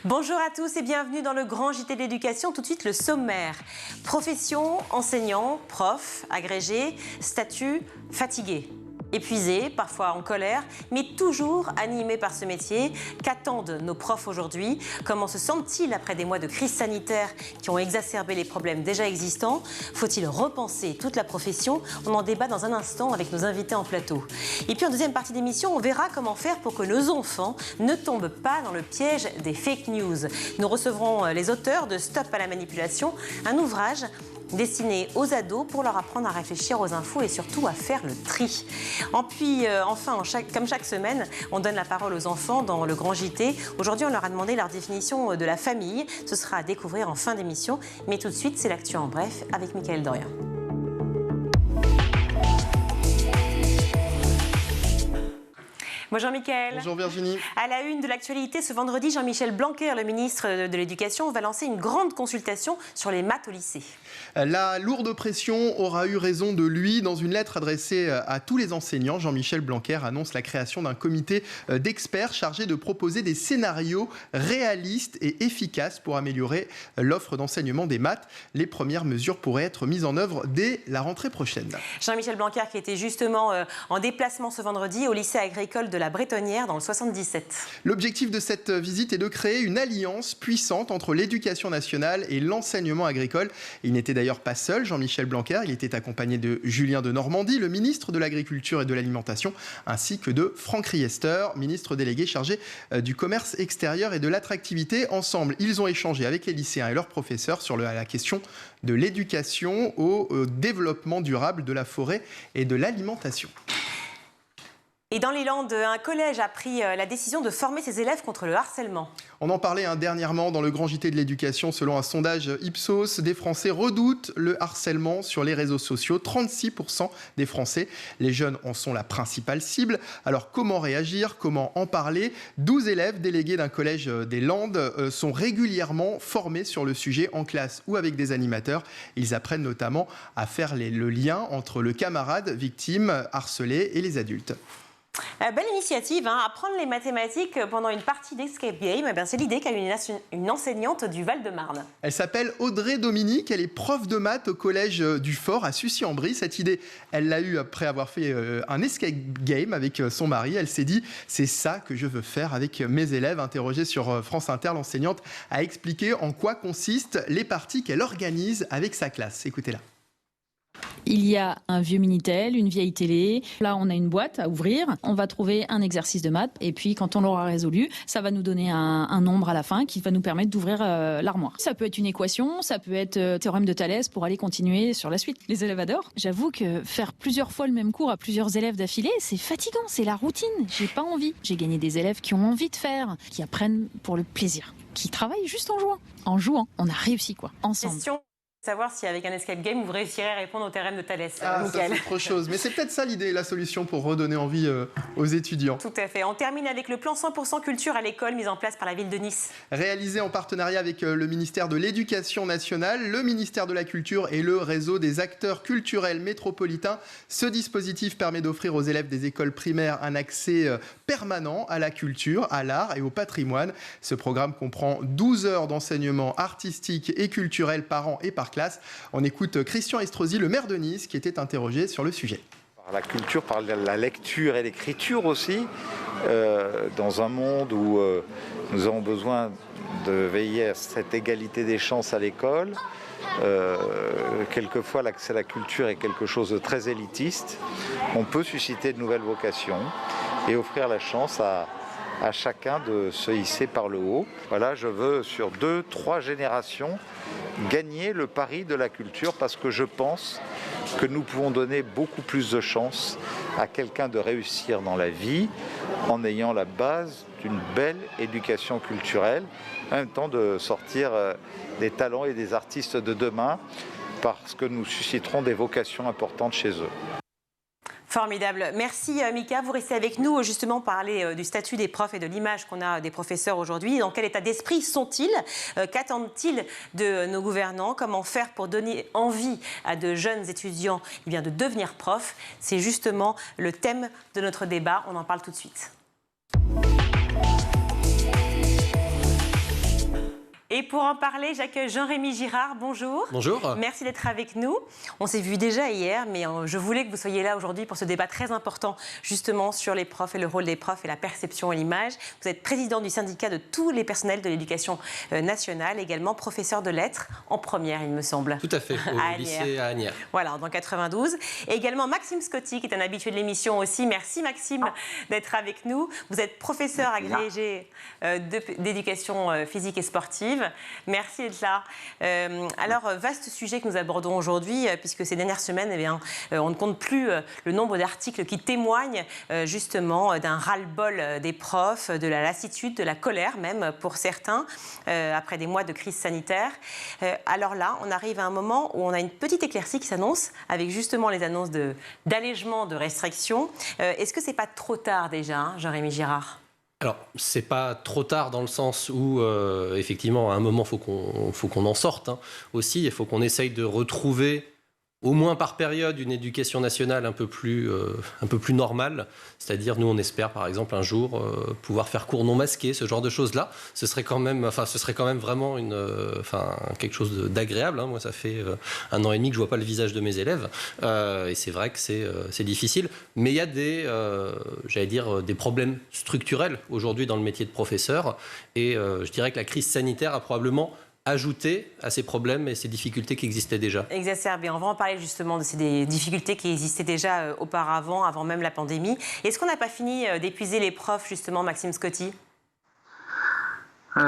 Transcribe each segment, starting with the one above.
Bonjour à tous et bienvenue dans le grand JT de l'éducation. Tout de suite, le sommaire. Profession, enseignant, prof, agrégé, statut, fatigué. Épuisé, parfois en colère, mais toujours animé par ce métier. Qu'attendent nos profs aujourd'hui? Comment se sentent-ils après des mois de crise sanitaire qui ont exacerbé les problèmes déjà existants? Faut-il repenser toute la profession? On en débat dans un instant avec nos invités en plateau. Et puis en deuxième partie d'émission, on verra comment faire pour que nos enfants ne tombent pas dans le piège des fake news. Nous recevrons les auteurs de Stop à la manipulation, un ouvrage destiné aux ados pour leur apprendre à réfléchir aux infos et surtout à faire le tri. Enfin, comme chaque semaine, on donne la parole aux enfants dans le grand JT. Aujourd'hui, on leur a demandé leur définition de la famille. Ce sera à découvrir en fin d'émission. Mais tout de suite, c'est l'actu en bref avec Mickaël Dorian. Bonjour Mickaël. Bonjour Virginie. À la une de l'actualité, ce vendredi, Jean-Michel Blanquer, le ministre de l'Éducation, va lancer une grande consultation sur les maths au lycée. La lourde pression aura eu raison de lui. Dans une lettre adressée à tous les enseignants, Jean-Michel Blanquer annonce la création d'un comité d'experts chargé de proposer des scénarios réalistes et efficaces pour améliorer l'offre d'enseignement des maths. Les premières mesures pourraient être mises en œuvre dès la rentrée prochaine. Jean-Michel Blanquer qui était justement en déplacement ce vendredi au lycée agricole de la Bretonnière dans le 77. L'objectif de cette visite est de créer une alliance puissante entre l'éducation nationale et l'enseignement agricole. Il n'était d'ailleurs pas seul, Jean-Michel Blanquer. Il était accompagné de Julien Denormandie, le ministre de l'Agriculture et de l'Alimentation, ainsi que de Franck Riester, ministre délégué chargé du commerce extérieur et de l'attractivité. Ensemble, ils ont échangé avec les lycéens et leurs professeurs sur la question de l'éducation au développement durable de la forêt et de l'alimentation. Et dans les Landes, un collège a pris la décision de former ses élèves contre le harcèlement. On en parlait dernièrement dans le grand JT de l'éducation. Selon un sondage Ipsos, des Français redoutent le harcèlement sur les réseaux sociaux. 36% des Français. Les jeunes en sont la principale cible. Alors comment réagir? Comment en parler? 12 élèves délégués d'un collège des Landes sont régulièrement formés sur le sujet en classe ou avec des animateurs. Ils apprennent notamment à faire le lien entre le camarade victime harcelé et les adultes. Belle initiative, apprendre les mathématiques pendant une partie d'escape game. C'est l'idée qu'a eu une enseignante du Val-de-Marne. Elle s'appelle Audrey Dominique, elle est prof de maths au collège du Fort à Sucy-en-Brie. Cette idée, elle l'a eue après avoir fait un escape game avec son mari. Elle s'est dit, c'est ça que je veux faire avec mes élèves. Interrogée sur France Inter, l'enseignante a expliqué en quoi consistent les parties qu'elle organise avec sa classe. Écoutez-la. Il y a un vieux Minitel, une vieille télé. Là, on a une boîte à ouvrir. On va trouver un exercice de maths. Et puis, quand on l'aura résolu, ça va nous donner un nombre à la fin qui va nous permettre d'ouvrir l'armoire. Ça peut être une équation, ça peut être théorème de Thalès pour aller continuer sur la suite. Les élèves adorent. J'avoue que faire plusieurs fois le même cours à plusieurs élèves d'affilée, c'est fatigant, c'est la routine. J'ai pas envie. J'ai gagné des élèves qui ont envie de faire, qui apprennent pour le plaisir, qui travaillent juste en jouant. En jouant, on a réussi ensemble. Savoir si avec un escape game, vous réussirez à répondre au théorème de Thalès. Ah, ça c'est autre chose. Mais c'est peut-être ça l'idée, la solution pour redonner envie aux étudiants. Tout à fait. On termine avec le plan 100% culture à l'école mis en place par la ville de Nice. Réalisé en partenariat avec le ministère de l'Éducation nationale, le ministère de la Culture et le réseau des acteurs culturels métropolitains. Ce dispositif permet d'offrir aux élèves des écoles primaires un accès permanent à la culture, à l'art et au patrimoine. Ce programme comprend 12 heures d'enseignement artistique et culturel par an et par classe. On écoute Christian Estrosi, le maire de Nice, qui était interrogé sur le sujet. Par la culture, par la lecture et l'écriture aussi, dans un monde où nous avons besoin de veiller à cette égalité des chances à l'école. Quelquefois, l'accès à la culture est quelque chose de très élitiste. On peut susciter de nouvelles vocations et offrir la chance à chacun de se hisser par le haut. Voilà, je veux sur 2-3 générations gagner le pari de la culture parce que je pense que nous pouvons donner beaucoup plus de chances à quelqu'un de réussir dans la vie en ayant la base d'une belle éducation culturelle, en même temps de sortir des talents et des artistes de demain parce que nous susciterons des vocations importantes chez eux. Formidable. Merci Mika. Vous restez avec nous justement parler du statut des profs et de l'image qu'on a des professeurs aujourd'hui. Dans quel état d'esprit sont-ils? Qu'attendent-ils de nos gouvernants? Comment faire pour donner envie à de jeunes étudiants de devenir profs? C'est justement le thème de notre débat. On en parle tout de suite. Et pour en parler, j'accueille Jean-Rémy Girard. Bonjour. Bonjour. Merci d'être avec nous. On s'est vu déjà hier, mais je voulais que vous soyez là aujourd'hui pour ce débat très important, justement, sur les profs et le rôle des profs et la perception et l'image. Vous êtes président du syndicat de tous les personnels de l'éducation nationale, également professeur de lettres en première, il me semble. Tout à fait, au lycée à Asnières. Voilà, dans 92. Et également Maxime Scotty, qui est un habitué de l'émission aussi. Merci Maxime d'être avec nous. Vous êtes professeur agrégé d'éducation physique et sportive. Merci d'être là. Alors, vaste sujet que nous abordons aujourd'hui, puisque ces dernières semaines, eh bien, on ne compte plus le nombre d'articles qui témoignent justement d'un ras-le-bol des profs, de la lassitude, de la colère même pour certains, après des mois de crise sanitaire. Alors là, on arrive à un moment où on a une petite éclaircie qui s'annonce, avec justement les annonces d'allègement de restrictions. Est-ce que c'est pas trop tard déjà, hein, Jean-Rémy Girard ? Alors, c'est pas trop tard dans le sens où, effectivement, à un moment, faut qu'on en sorte. Hein. Aussi, il faut qu'on essaye de retrouver, au moins par période, une éducation nationale un peu plus normale. C'est-à-dire, nous, on espère, par exemple, un jour, pouvoir faire cours non masqués, ce genre de choses-là. Ce serait quand même vraiment quelque chose d'agréable. Hein. Moi, ça fait 1 an et demi que je vois pas le visage de mes élèves. Et c'est vrai que c'est difficile. Mais il y a des problèmes structurels aujourd'hui dans le métier de professeur. Et je dirais que la crise sanitaire a probablement ajouter à ces problèmes et ces difficultés qui existaient déjà. Exacerbé. On va en parler justement de ces difficultés qui existaient déjà auparavant, avant même la pandémie. Est-ce qu'on n'a pas fini d'épuiser les profs, justement, Maxime Scotty ?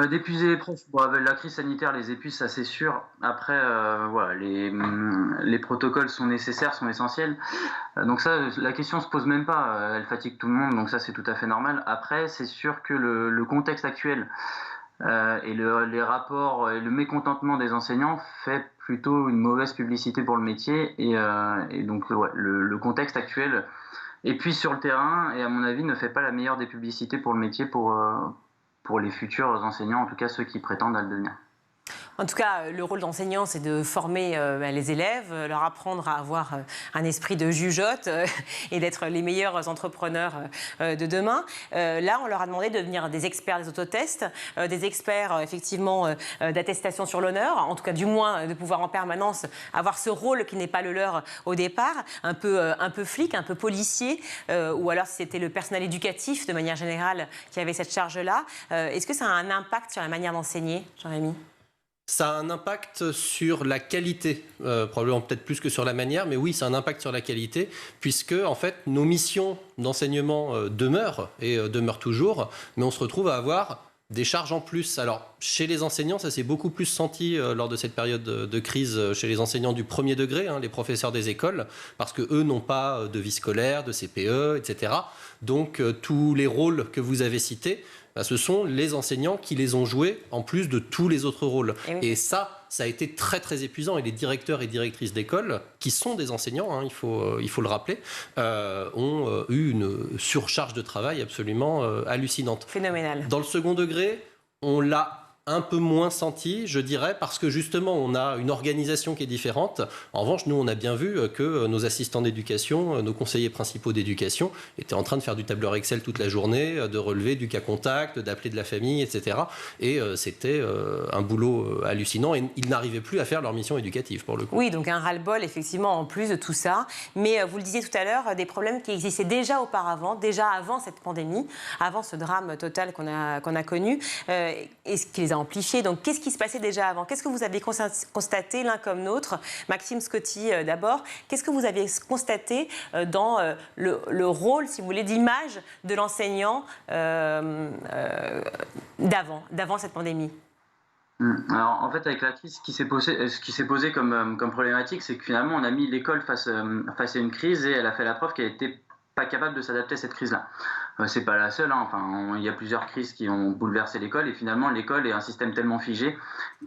D'épuiser les profs, la crise sanitaire les épuise, ça c'est sûr. Après, voilà, les protocoles sont nécessaires, sont essentiels. Donc ça, la question se pose même pas. Elle fatigue tout le monde, donc ça c'est tout à fait normal. Après, c'est sûr que le contexte actuel et les rapports et le mécontentement des enseignants fait plutôt une mauvaise publicité pour le métier et donc le contexte actuel et puis sur le terrain et à mon avis ne fait pas la meilleure des publicités pour le métier pour les futurs enseignants, en tout cas ceux qui prétendent à le devenir. En tout cas, le rôle d'enseignant, c'est de former les élèves, leur apprendre à avoir un esprit de jugeote et d'être les meilleurs entrepreneurs de demain. Là, on leur a demandé de devenir des experts des autotests, des experts, effectivement, d'attestation sur l'honneur, en tout cas, du moins, de pouvoir en permanence avoir ce rôle qui n'est pas le leur au départ, un peu flic, un peu policier, ou alors si c'était le personnel éducatif, de manière générale, qui avait cette charge-là. Est-ce que ça a un impact sur la manière d'enseigner, Jean-Rémy ? Ça a un impact sur la qualité, probablement peut-être plus que sur la manière, mais oui, ça a un impact sur la qualité, puisque en fait, nos missions d'enseignement demeurent et demeurent toujours, mais on se retrouve à avoir des charges en plus. Alors, chez les enseignants, ça s'est beaucoup plus senti lors de cette période de crise chez les enseignants du premier degré, hein, les professeurs des écoles, parce qu'eux n'ont pas de vie scolaire, de CPE, etc. Donc, tous les rôles que vous avez cités, ce sont les enseignants qui les ont joués en plus de tous les autres rôles. Et ça a été très très épuisant. Et les directeurs et directrices d'école, qui sont des enseignants, hein, il faut le rappeler, ont eu une surcharge de travail absolument hallucinante. Phénoménal. Dans le second degré, on l'a un peu moins senti, je dirais, parce que justement, on a une organisation qui est différente. En revanche, nous, on a bien vu que nos assistants d'éducation, nos conseillers principaux d'éducation étaient en train de faire du tableur Excel toute la journée, de relever du cas contact, d'appeler de la famille, etc. Et c'était un boulot hallucinant et ils n'arrivaient plus à faire leur mission éducative, pour le coup. Oui, donc un ras-le-bol, effectivement, en plus de tout ça. Mais vous le disiez tout à l'heure, des problèmes qui existaient déjà auparavant, déjà avant cette pandémie, avant ce drame total qu'on a connu. Est-ce qu'ils amplifié. Donc, qu'est-ce qui se passait déjà avant ? Qu'est-ce que vous avez constaté l'un comme l'autre ? Maxime Scotty, d'abord, qu'est-ce que vous avez constaté dans le rôle, si vous voulez, d'image de l'enseignant d'avant cette pandémie ? Alors, en fait, avec la crise, ce qui s'est posé comme problématique, c'est que finalement, on a mis l'école face à une crise et elle a fait la preuve qu'elle n'était pas capable de s'adapter à cette crise-là. C'est pas la seule, hein. Enfin, il y a plusieurs crises qui ont bouleversé l'école et finalement l'école est un système tellement figé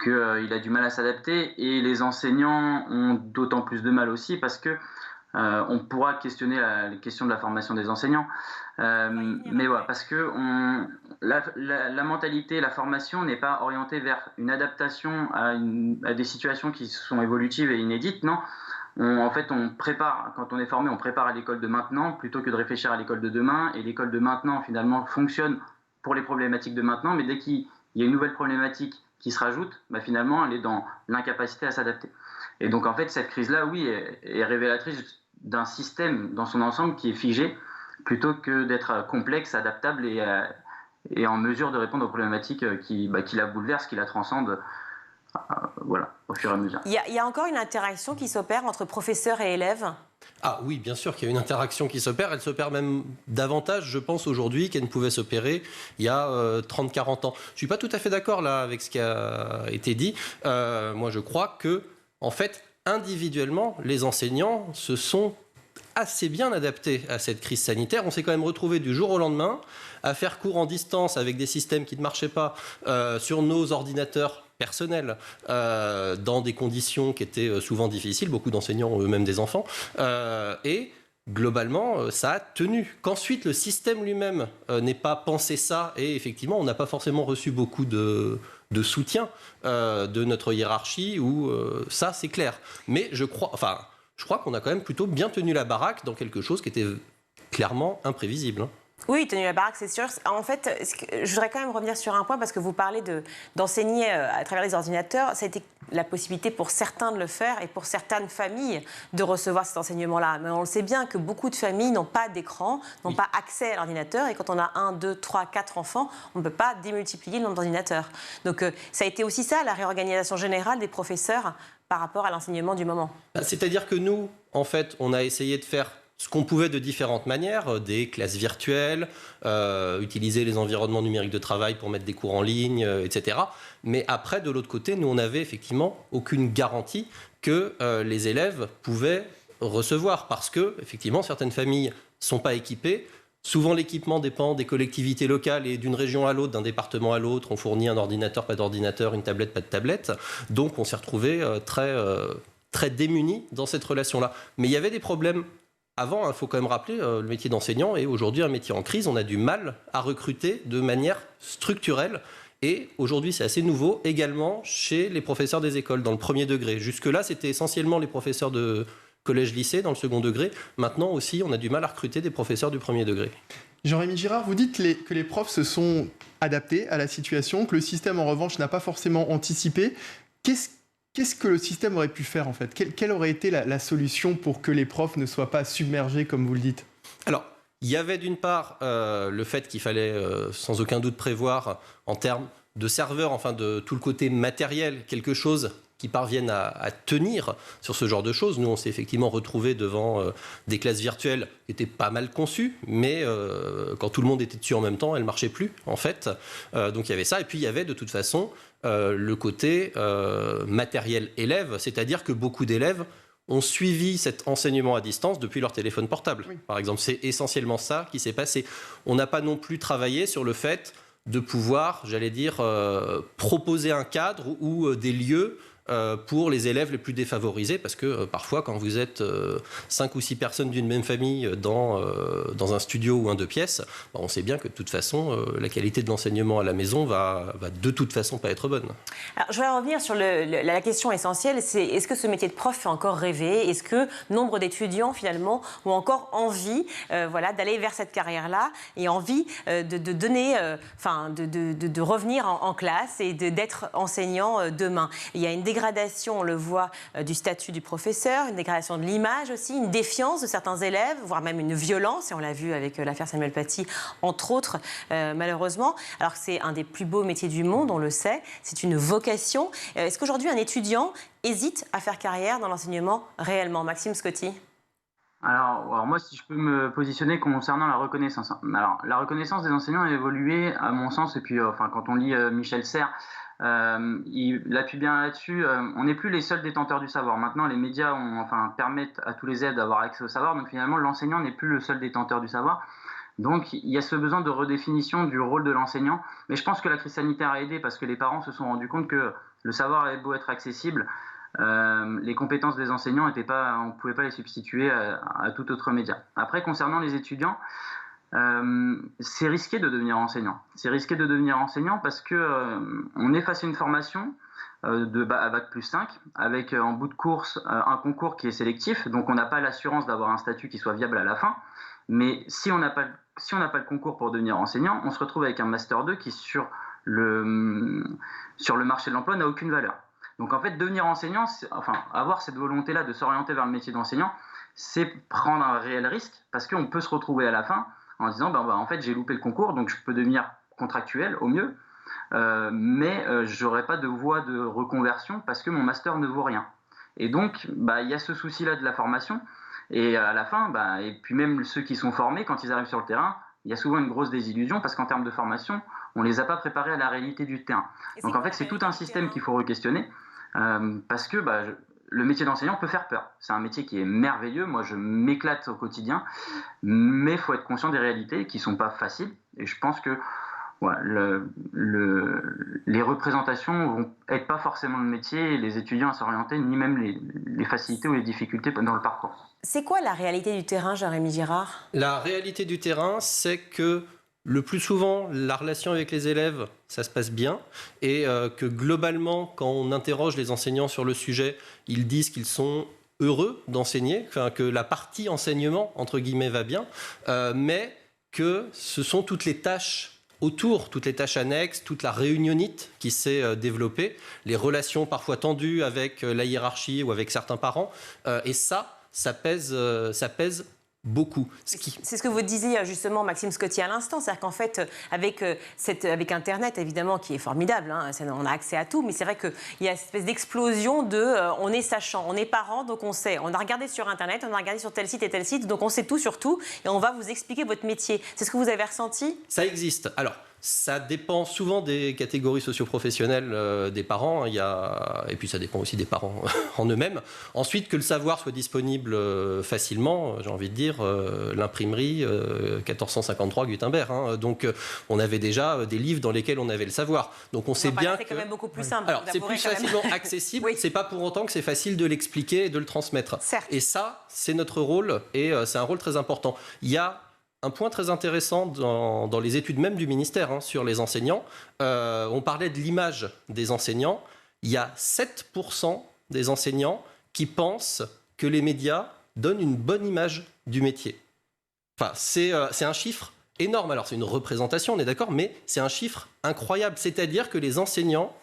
qu'il a du mal à s'adapter et les enseignants ont d'autant plus de mal aussi parce que on pourra questionner la question de la formation des enseignants, mais voilà, parce que la mentalité, la formation n'est pas orientée vers une adaptation à des situations qui sont évolutives et inédites, non. En fait, on prépare, quand on est formé, on prépare à l'école de maintenant plutôt que de réfléchir à l'école de demain. Et l'école de maintenant, finalement, fonctionne pour les problématiques de maintenant. Mais dès qu'il y a une nouvelle problématique qui se rajoute, finalement, elle est dans l'incapacité à s'adapter. Et donc, en fait, cette crise-là, oui, est révélatrice d'un système dans son ensemble qui est figé, plutôt que d'être complexe, adaptable et en mesure de répondre aux problématiques qui la bouleversent, qui la transcendent, au fur et à mesure. Il y a encore une interaction qui s'opère entre professeurs et élèves ? Ah oui, bien sûr qu'il y a une interaction qui s'opère. Elle s'opère même davantage, je pense, aujourd'hui qu'elle ne pouvait s'opérer il y a 30-40 ans. Je ne suis pas tout à fait d'accord là avec ce qui a été dit. Moi, je crois que, en fait, individuellement, les enseignants se sont assez bien adaptés à cette crise sanitaire. On s'est quand même retrouvé du jour au lendemain à faire cours en distance avec des systèmes qui ne marchaient pas sur nos ordinateurs personnels, dans des conditions qui étaient souvent difficiles. Beaucoup d'enseignants ont eux-mêmes des enfants. Et globalement, ça a tenu. Qu'ensuite, le système lui-même n'ait pas pensé ça, et effectivement, on n'a pas forcément reçu beaucoup de soutien de notre hiérarchie, ou ça, c'est clair. Mais je crois qu'on a quand même plutôt bien tenu la baraque dans quelque chose qui était clairement imprévisible. Oui, tenu la baraque, c'est sûr. En fait, je voudrais quand même revenir sur un point, parce que vous parlez d'enseigner à travers les ordinateurs. Ça a été la possibilité pour certains de le faire et pour certaines familles de recevoir cet enseignement-là. Mais on le sait bien que beaucoup de familles n'ont pas d'écran, n'ont pas accès à l'ordinateur. Et quand on a 1, 2, 3, 4 enfants, on ne peut pas démultiplier le nombre d'ordinateurs. Donc ça a été aussi ça, la réorganisation générale des professeurs par rapport à l'enseignement du moment. C'est-à-dire que nous, en fait, on a essayé de faire ce qu'on pouvait de différentes manières, des classes virtuelles, utiliser les environnements numériques de travail pour mettre des cours en ligne, etc. Mais après, de l'autre côté, nous, on n'avait effectivement aucune garantie que les élèves pouvaient recevoir, parce que, effectivement, certaines familles ne sont pas équipées. Souvent, l'équipement dépend des collectivités locales et d'une région à l'autre, d'un département à l'autre. On fournit un ordinateur, pas d'ordinateur, une tablette, pas de tablette. Donc, on s'est retrouvés très démunis dans cette relation-là. Mais il y avait des problèmes. Avant, il faut quand même rappeler, le métier d'enseignant est aujourd'hui un métier en crise. On a du mal à recruter de manière structurelle. Et aujourd'hui, c'est assez nouveau également chez les professeurs des écoles, dans le premier degré. Jusque-là, c'était essentiellement les professeurs de collège-lycée, dans le second degré. Maintenant aussi, on a du mal à recruter des professeurs du premier degré. Jean-Rémy Girard, vous dites que les profs se sont adaptés à la situation, que le système, en revanche, n'a pas forcément anticipé. Qu'est-ce que le système aurait pu faire, en fait ? Quelle aurait été la solution pour que les profs ne soient pas submergés, comme vous le dites ? Alors, il y avait d'une part le fait qu'il fallait sans aucun doute prévoir, en termes de serveurs, enfin de tout le côté matériel, quelque chose qui parviennent à tenir sur ce genre de choses. Nous, on s'est effectivement retrouvés devant des classes virtuelles qui étaient pas mal conçues, mais quand tout le monde était dessus en même temps, elles ne marchaient plus, en fait. Donc il y avait ça. Et puis il y avait de toute façon le côté matériel élève, c'est-à-dire que beaucoup d'élèves ont suivi cet enseignement à distance depuis leur téléphone portable. Oui. Par exemple, c'est essentiellement ça qui s'est passé. On n'a pas non plus travaillé sur le fait de pouvoir, j'allais dire, proposer un cadre ou des lieux pour les élèves les plus défavorisés, parce que parfois, quand vous êtes 5 ou 6 personnes d'une même famille dans un studio ou un 2 pièces, on sait bien que de toute façon, la qualité de l'enseignement à la maison va de toute façon pas être bonne. Alors, je vais revenir sur la question essentielle, c'est est-ce que ce métier de prof fait encore rêver ? Est-ce que nombre d'étudiants, finalement, ont encore envie d'aller vers cette carrière-là et envie de donner, de revenir en classe et d'être enseignant demain ? Il y a une dégradation, on le voit, du statut du professeur, une dégradation de l'image aussi, une défiance de certains élèves, voire même une violence, et on l'a vu avec l'affaire Samuel Paty, entre autres, malheureusement. Alors que c'est un des plus beaux métiers du monde, on le sait, c'est une vocation. Est-ce qu'aujourd'hui un étudiant hésite à faire carrière dans l'enseignement réellement ? Maxime Scotty ? Alors moi, si je peux me positionner concernant la reconnaissance. Alors, la reconnaissance des enseignants a évolué, à mon sens, et puis quand on lit Michel Serres, il appuie bien là-dessus. On n'est plus les seuls détenteurs du savoir. Maintenant, les médias permettent à tous les élèves d'avoir accès au savoir. Donc finalement, l'enseignant n'est plus le seul détenteur du savoir. Donc il y a ce besoin de redéfinition du rôle de l'enseignant. Mais je pense que la crise sanitaire a aidé, parce que les parents se sont rendus compte que le savoir avait beau être accessible, les compétences des enseignants on ne pouvait pas les substituer à tout autre média. Après, concernant les étudiants, c'est risqué de devenir enseignant. C'est risqué de devenir enseignant parce que on est face à une formation à bac plus 5, avec en bout de course un concours qui est sélectif, donc on n'a pas l'assurance d'avoir un statut qui soit viable à la fin. Mais si on n'a pas le concours pour devenir enseignant, on se retrouve avec un Master 2 qui, sur sur le marché de l'emploi n'a aucune valeur. Donc en fait, devenir enseignant, avoir cette volonté-là de s'orienter vers le métier d'enseignant, c'est prendre un réel risque, parce qu'on peut se retrouver à la fin en disant en fait j'ai loupé le concours, donc je peux devenir contractuel au mieux, mais je n'aurai pas de voie de reconversion parce que mon master ne vaut rien. Et donc il y a ce souci-là de la formation, et à la fin, et puis même ceux qui sont formés, quand ils arrivent sur le terrain, il y a souvent une grosse désillusion parce qu'en termes de formation, on ne les a pas préparés à la réalité du terrain. Donc en fait, c'est tout un système qu'il faut re-questionner, parce que le métier d'enseignant peut faire peur. C'est un métier qui est merveilleux, moi je m'éclate au quotidien, mais il faut être conscient des réalités qui ne sont pas faciles, et je pense que les représentations ne vont être pas forcément le métier, et les étudiants à s'orienter, ni même les facilités ou les difficultés dans le parcours. C'est quoi la réalité du terrain, Jérémy Girard ? La réalité du terrain, c'est que le plus souvent, la relation avec les élèves, ça se passe bien, et que globalement, quand on interroge les enseignants sur le sujet, ils disent qu'ils sont heureux d'enseigner, que la partie enseignement, entre guillemets, va bien, mais que ce sont toutes les tâches autour, toutes les tâches annexes, toute la réunionnite qui s'est développée, les relations parfois tendues avec la hiérarchie ou avec certains parents, et ça pèse beaucoup. C'est ce que vous disiez justement, Maxime Scotty, à l'instant. C'est-à-dire qu'en fait, avec Internet, évidemment, qui est formidable, on a accès à tout, mais c'est vrai qu'il y a une espèce d'explosion on est sachant, on est parent, donc on sait. On a regardé sur Internet, on a regardé sur tel site et tel site, donc on sait tout sur tout, et on va vous expliquer votre métier. C'est ce que vous avez ressenti ? Ça existe. Alors, ça dépend souvent des catégories socio-professionnelles des parents, et puis ça dépend aussi des parents en eux-mêmes. Ensuite, que le savoir soit disponible facilement, j'ai envie de dire, l'imprimerie 1453 Gutenberg. Donc, on avait déjà des livres dans lesquels on avait le savoir. Donc, on sait bien c'est quand même beaucoup plus simple. Alors, c'est plus facilement accessible, oui. C'est pas pour autant que c'est facile de l'expliquer et de le transmettre. Certes. Et ça, c'est notre rôle, et c'est un rôle très important. Il y a un point très intéressant dans les études même du ministère sur les enseignants. On parlait de l'image des enseignants. Il y a 7% des enseignants qui pensent que les médias donnent une bonne image du métier. Enfin, c'est un chiffre énorme. Alors, c'est une représentation, on est d'accord, mais c'est un chiffre incroyable. C'est-à-dire que les enseignants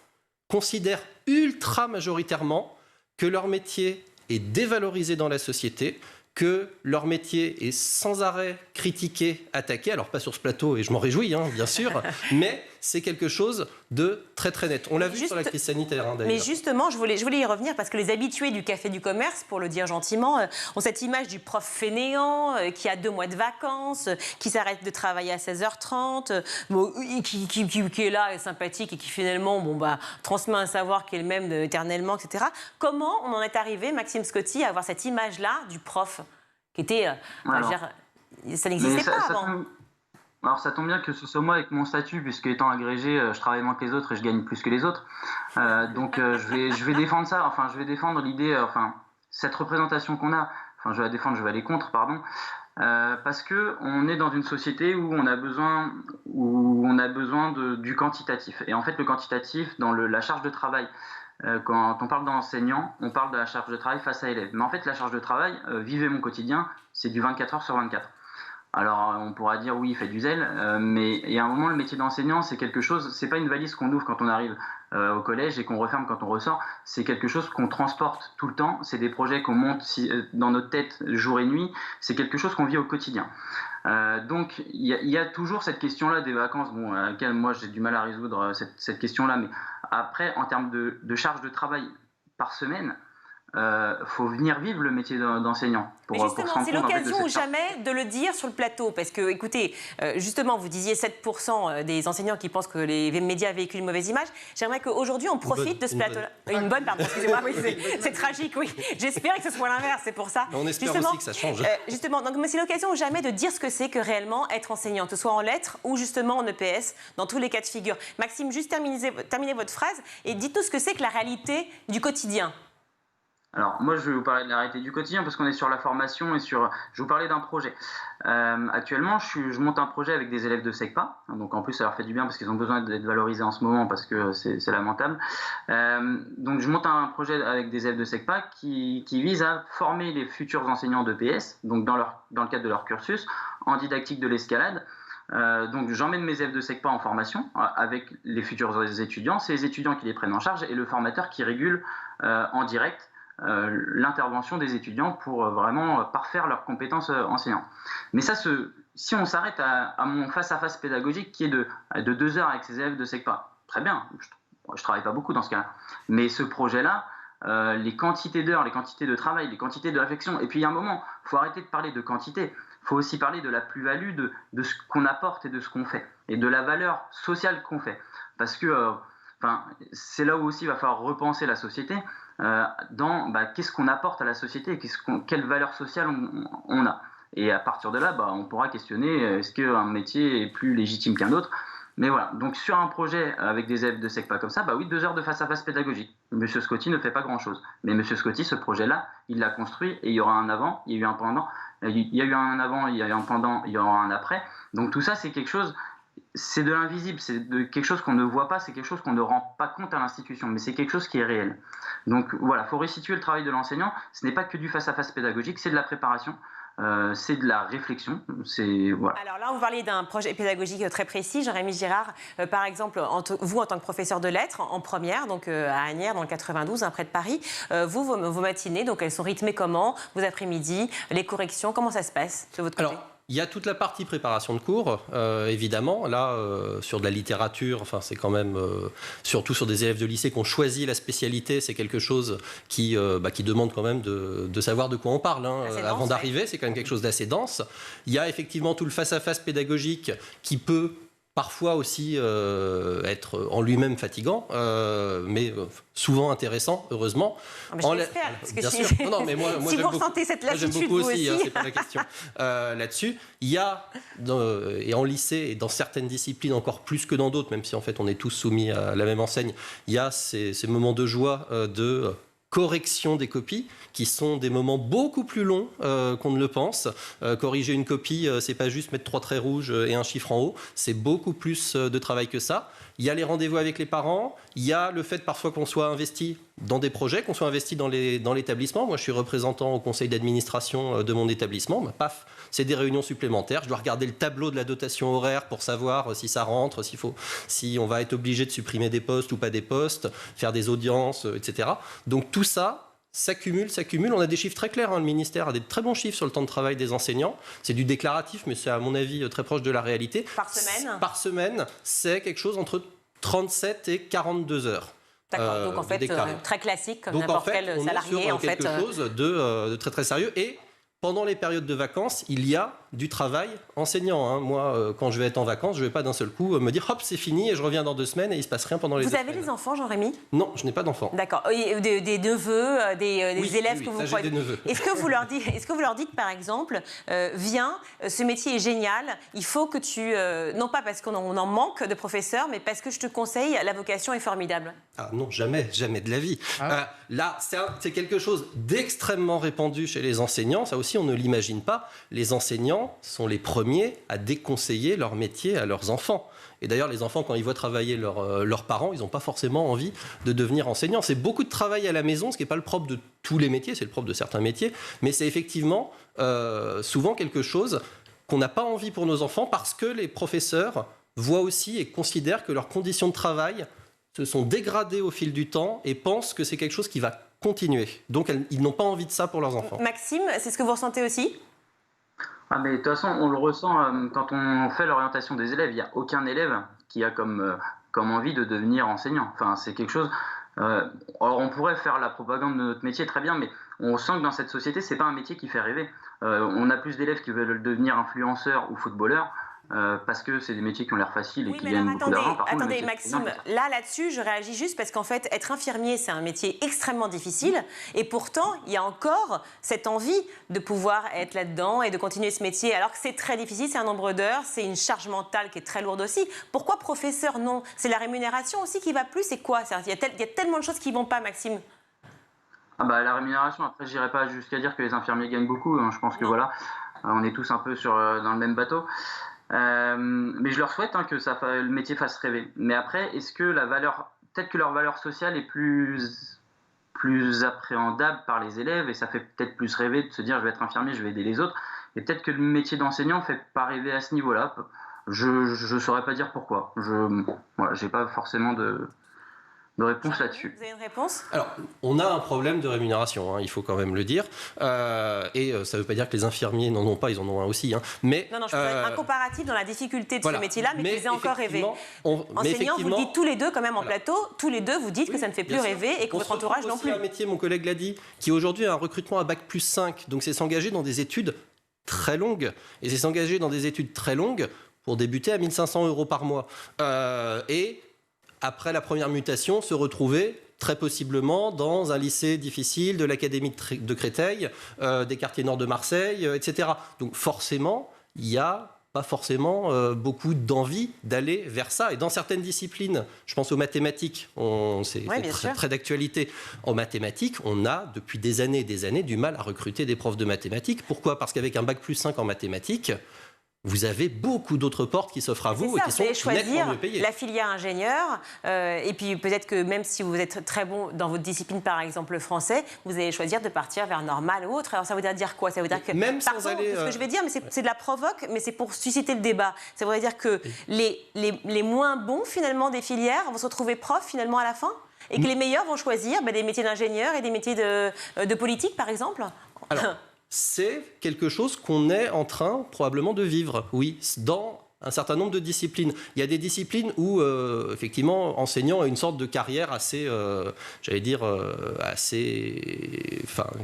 considèrent ultra majoritairement que leur métier est dévalorisé dans la société, que leur métier est sans arrêt critiqué, attaqué, alors pas sur ce plateau, et je m'en réjouis, bien sûr, mais c'est quelque chose de très très net. On l'a vu sur la crise sanitaire, d'ailleurs. Mais justement, je voulais y revenir, parce que les habitués du café du commerce, pour le dire gentiment, ont cette image du prof fainéant, qui a 2 mois de vacances, qui s'arrête de travailler à 16h30, qui est là, est sympathique, et qui finalement transmet un savoir qui est le même éternellement, etc. Comment on en est arrivé, Maxime Scotty, à avoir cette image-là du prof qui était... ça n'existait pas avant. Alors ça tombe bien que ce soit moi avec mon statut, puisque étant agrégé, je travaille moins que les autres et je gagne plus que les autres. Donc je vais défendre ça, je vais défendre l'idée, cette représentation qu'on a, je vais la défendre, je vais aller contre, pardon, parce qu'on est dans une société où on a besoin du quantitatif. Et en fait, le quantitatif, dans la charge de travail, quand on parle d'enseignant, on parle de la charge de travail face à élèves. Mais en fait, la charge de travail, vivez mon quotidien, c'est du 24 heures sur 24. Alors, on pourra dire oui, il fait du zèle, mais il y a un moment, le métier d'enseignant, c'est quelque chose, c'est pas une valise qu'on ouvre quand on arrive au collège et qu'on referme quand on ressort, c'est quelque chose qu'on transporte tout le temps, c'est des projets qu'on monte dans notre tête jour et nuit, c'est quelque chose qu'on vit au quotidien. Donc, il y a toujours cette question-là des vacances, à laquelle moi j'ai du mal à résoudre cette question-là, mais après, en termes de charge de travail par semaine, faut venir vivre le métier d'enseignant. Mais justement, c'est l'occasion ou jamais de le dire sur le plateau, parce que, écoutez, justement, vous disiez 7% des enseignants qui pensent que les médias véhiculent une mauvaise image. J'aimerais qu'aujourd'hui, on profite de ce plateau-là. Une bonne, pardon, excusez-moi, oui, c'est tragique, oui. J'espérais que ce soit l'inverse, c'est pour ça. On espère aussi que ça change. Justement, donc c'est l'occasion ou jamais de dire ce que c'est que réellement être enseignant, que ce soit en lettres ou justement en EPS, dans tous les cas de figure. Maxime, juste terminez votre phrase et dites-nous ce que c'est que la réalité du quotidien. Alors, moi, je vais vous parler de la réalité du quotidien parce qu'on est sur la formation et je vais vous parler d'un projet. Actuellement, je monte un projet avec des élèves de SECPA. Donc, en plus, ça leur fait du bien parce qu'ils ont besoin d'être valorisés en ce moment parce que c'est lamentable. Donc, je monte un projet avec des élèves de SECPA qui vise à former les futurs enseignants d'EPS, donc dans le cadre de leur cursus, en didactique de l'escalade, Donc j'emmène mes élèves de SECPA en formation avec les futurs étudiants, c'est les étudiants qui les prennent en charge et le formateur qui régule en direct l'intervention des étudiants pour vraiment parfaire leurs compétences enseignantes. Mais ça, si on s'arrête à mon face-à-face pédagogique qui est de 2 heures avec ces élèves de SECPA, très bien, je ne travaille pas beaucoup dans ce cas-là. Mais ce projet-là, les quantités d'heures, les quantités de travail, les quantités de réflexion, et puis il y a un moment, il faut arrêter de parler de quantité, il faut aussi parler de la plus-value, de ce qu'on apporte et de ce qu'on fait, et de la valeur sociale qu'on fait. Parce que c'est là où aussi il va falloir repenser la société, dans qu'est-ce qu'on apporte à la société et quelle valeur sociale on a. Et à partir de là, on pourra questionner est-ce qu'un métier est plus légitime qu'un autre. Mais voilà, donc sur un projet avec des élèves de SECPA comme ça, oui, 2 heures de face-à-face pédagogique. Monsieur Scotty ne fait pas grand-chose. Mais Monsieur Scotty, ce projet-là, il l'a construit et il y aura un avant, il y a eu un pendant, il y a eu un avant, il y a eu un pendant, il y aura un après. Donc tout ça, c'est quelque chose, c'est de l'invisible, c'est de quelque chose qu'on ne voit pas, c'est quelque chose qu'on ne rend pas compte à l'institution, mais c'est quelque chose qui est réel. Donc voilà, il faut restituer le travail de l'enseignant. Ce n'est pas que du face-à-face pédagogique, c'est de la préparation. C'est de la réflexion. Voilà. Alors là, on parlait d'un projet pédagogique très précis. Jérémy Girard, par exemple, vous en tant que professeur de lettres en première, donc à Asnières dans le 92, près de Paris, vos matinées, donc elles sont rythmées comment? Vos après-midi, les corrections, comment ça se passe de votre côté? Alors, il y a toute la partie préparation de cours, évidemment. Là, sur de la littérature, c'est quand même, surtout sur des élèves de lycée qui ont choisi la spécialité, c'est quelque chose qui demande quand même de savoir de quoi on parle. Avant d'arriver, c'est quand même quelque chose d'assez dense. Il y a effectivement tout le face-à-face pédagogique qui peut parfois aussi être en lui-même fatigant, mais souvent intéressant, heureusement. Je l'espère, parce que bien sûr. Non, mais moi, si vous ressentez cette lassitude, j'aime beaucoup vous aussi. c'est pas la question. Là-dessus, il y a, et en lycée, et dans certaines disciplines encore plus que dans d'autres, même si en fait on est tous soumis à la même enseigne, il y a ces moments de joie, de correction des copies, qui sont des moments beaucoup plus longs qu'on ne le pense. Corriger une copie, c'est pas juste mettre 3 traits rouges et un chiffre en haut, c'est beaucoup plus de travail que ça. Il y a les rendez-vous avec les parents, il y a le fait parfois qu'on soit investi dans des projets, qu'on soit investi dans l'établissement. Moi, je suis représentant au conseil d'administration de mon établissement. Paf, c'est des réunions supplémentaires. Je dois regarder le tableau de la dotation horaire pour savoir si ça rentre, si on va être obligé de supprimer des postes ou pas des postes, faire des audiences, etc. Donc tout ça s'accumule. On a des chiffres très clairs. Le ministère a des très bons chiffres sur le temps de travail des enseignants. C'est du déclaratif, mais c'est à mon avis très proche de la réalité. Par semaine ? Par semaine, c'est quelque chose entre 37 et 42 heures. D'accord, donc en fait, très classique, comme n'importe quel salarié. Donc quelque chose de très très sérieux. Et pendant les périodes de vacances, il y a du travail enseignant. Moi, quand je vais être en vacances, je ne vais pas d'un seul coup me dire « hop, c'est fini et je reviens dans 2 semaines et il ne se passe rien pendant les 2 semaines ». Vous avez des enfants, Jean-Rémy ? Non, je n'ai pas d'enfants. D'accord. Des neveux, des élèves que vous croyez. J'ai des neveux. Est-ce que vous leur dites, par exemple, viens, ce métier est génial, il faut que tu... non pas parce qu'on en manque de professeurs, mais parce que je te conseille, la vocation est formidable. Ah non, jamais de la vie. Là, c'est quelque chose d'extrêmement répandu chez les enseignants. Ça aussi, on ne l'imagine pas. Les enseignants sont les premiers à déconseiller leur métier à leurs enfants. Et d'ailleurs, les enfants, quand ils voient travailler leurs parents, ils n'ont pas forcément envie de devenir enseignants. C'est beaucoup de travail à la maison, ce qui n'est pas le propre de tous les métiers, c'est le propre de certains métiers, mais c'est effectivement souvent quelque chose qu'on n'a pas envie pour nos enfants parce que les professeurs voient aussi et considèrent que leurs conditions de travail se sont dégradées au fil du temps et pensent que c'est quelque chose qui va continuer. Donc, ils n'ont pas envie de ça pour leurs enfants. Maxime, c'est ce que vous ressentez aussi ? Mais de toute façon, on le ressent quand on fait l'orientation des élèves. Il n'y a aucun élève qui a comme envie de devenir enseignant. C'est quelque chose... alors on pourrait faire la propagande de notre métier, très bien, mais on sent que dans cette société, ce n'est pas un métier qui fait rêver. On a plus d'élèves qui veulent devenir influenceurs ou footballeurs. Parce que c'est des métiers qui ont l'air faciles et qui gagnent beaucoup d'argent. Attendez, Maxime, là-dessus, je réagis juste parce qu'en fait, être infirmier, c'est un métier extrêmement difficile. Et pourtant, il y a encore cette envie de pouvoir être là-dedans et de continuer ce métier. Alors que c'est très difficile, c'est un nombre d'heures, c'est une charge mentale qui est très lourde aussi. Pourquoi professeur, non ? C'est la rémunération aussi qui va plus, c'est quoi ? Il y a tellement de choses qui ne vont pas, Maxime. La rémunération, après, je n'irai pas jusqu'à dire que les infirmiers gagnent beaucoup. Je pense que voilà, on est tous un peu dans le même bateau. Mais je leur souhaite que le métier fasse rêver. Mais après, est-ce que peut-être que leur valeur sociale est plus appréhendable par les élèves et ça fait peut-être plus rêver de se dire je vais être infirmier, je vais aider les autres. Et peut-être que le métier d'enseignant ne fait pas rêver à ce niveau-là. Je ne saurais pas dire pourquoi. J'ai pas forcément de réponse là-dessus. Vous avez une réponse ? Alors, on a un problème de rémunération, il faut quand même le dire. Ça ne veut pas dire que les infirmiers n'en ont pas, ils en ont un aussi. Mais, non, je peux un comparatif dans la difficulté de ce métier-là, mais qui faisait encore rêver. Enseignants, vous le dites tous les deux quand même en plateau, tous les deux vous dites que ça ne fait plus rêver et que votre entourage non plus. C'est un métier, mon collègue l'a dit, qui aujourd'hui a un recrutement à bac+5. Donc c'est s'engager dans des études très longues. Et c'est s'engager dans des études très longues pour débuter à 1 500 € par mois. Et après la première mutation, se retrouver très possiblement dans un lycée difficile de l'académie de Créteil, des quartiers nord de Marseille, etc. Donc forcément, il n'y a pas forcément beaucoup d'envie d'aller vers ça. Et dans certaines disciplines, je pense aux mathématiques, c'est très d'actualité. En mathématiques, on a depuis des années et des années du mal à recruter des profs de mathématiques. Pourquoi ? Parce qu'avec un bac+5 en mathématiques, vous avez beaucoup d'autres portes qui s'offrent à vous et qui sont nettement mieux payées. La filière ingénieur, et puis peut-être que même si vous êtes très bon dans votre discipline, par exemple le français, vous allez choisir de partir vers normal ou autre. Alors ça veut dire quoi ? Ça veut dire que, même sans aller, ce que je vais dire, mais c'est de la provoque, mais c'est pour susciter le débat. Ça voudrait dire que les moins bons finalement des filières vont se retrouver profs finalement à la fin, et que les meilleurs vont choisir des métiers d'ingénieur et des métiers de politique, par exemple. Alors, c'est quelque chose qu'on est en train probablement de vivre, oui, dans un certain nombre de disciplines. Il y a des disciplines où, effectivement, enseignant a une sorte de carrière assez,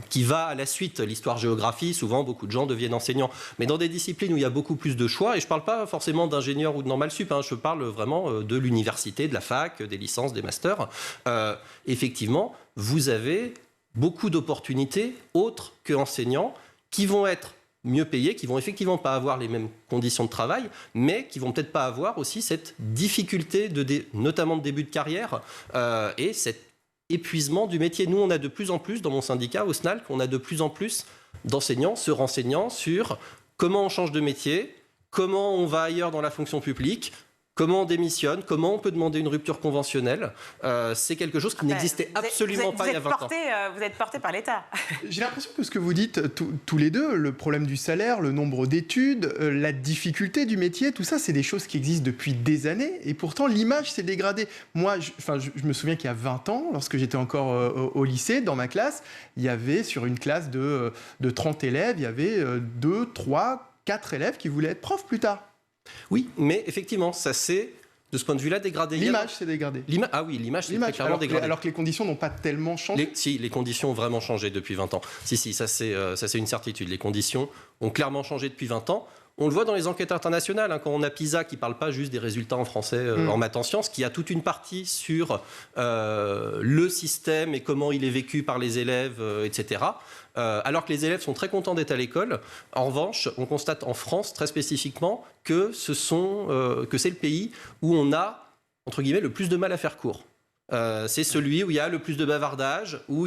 qui va à la suite. L'histoire-géographie, souvent, beaucoup de gens deviennent enseignants. Mais dans des disciplines où il y a beaucoup plus de choix, et je ne parle pas forcément d'ingénieur ou de normal sup, je parle vraiment de l'université, de la fac, des licences, des masters, effectivement, vous avez beaucoup d'opportunités autres que enseignants qui vont être mieux payés, qui vont effectivement pas avoir les mêmes conditions de travail, mais qui vont peut-être pas avoir aussi cette difficulté, notamment de début de carrière, et cet épuisement du métier. Nous, on a de plus en plus, dans mon syndicat, au SNALC, on a de plus en plus d'enseignants se renseignant sur comment on change de métier, comment on va ailleurs dans la fonction publique, comment on démissionne, comment on peut demander une rupture conventionnelle. C'est quelque chose qui n'existait absolument pas il y a 20 ans. Vous êtes porté par l'État. J'ai l'impression que ce que vous dites tous les deux, le problème du salaire, le nombre d'études, la difficulté du métier, tout ça, c'est des choses qui existent depuis des années. Et pourtant, l'image s'est dégradée. Moi, je me souviens qu'il y a 20 ans, lorsque j'étais encore au lycée, dans ma classe, il y avait sur une classe de 30 élèves, il y avait 2, 3, 4 élèves qui voulaient être profs plus tard. Oui, mais effectivement, ça s'est, de ce point de vue-là, dégradé. L'image s'est dégradée. L'image s'est très clairement dégradée. Alors que les conditions n'ont pas tellement changé. Les conditions ont vraiment changé depuis 20 ans. Si, ça c'est une certitude. Les conditions ont clairement changé depuis 20 ans. On le voit dans les enquêtes internationales, quand on a PISA qui ne parle pas juste des résultats en français en maths en sciences, qui a toute une partie sur le système et comment il est vécu par les élèves, etc. Alors que les élèves sont très contents d'être à l'école. En revanche, on constate en France très spécifiquement que c'est le pays où on a, entre guillemets, le plus de mal à faire cours. C'est celui où il y a le plus de bavardage, où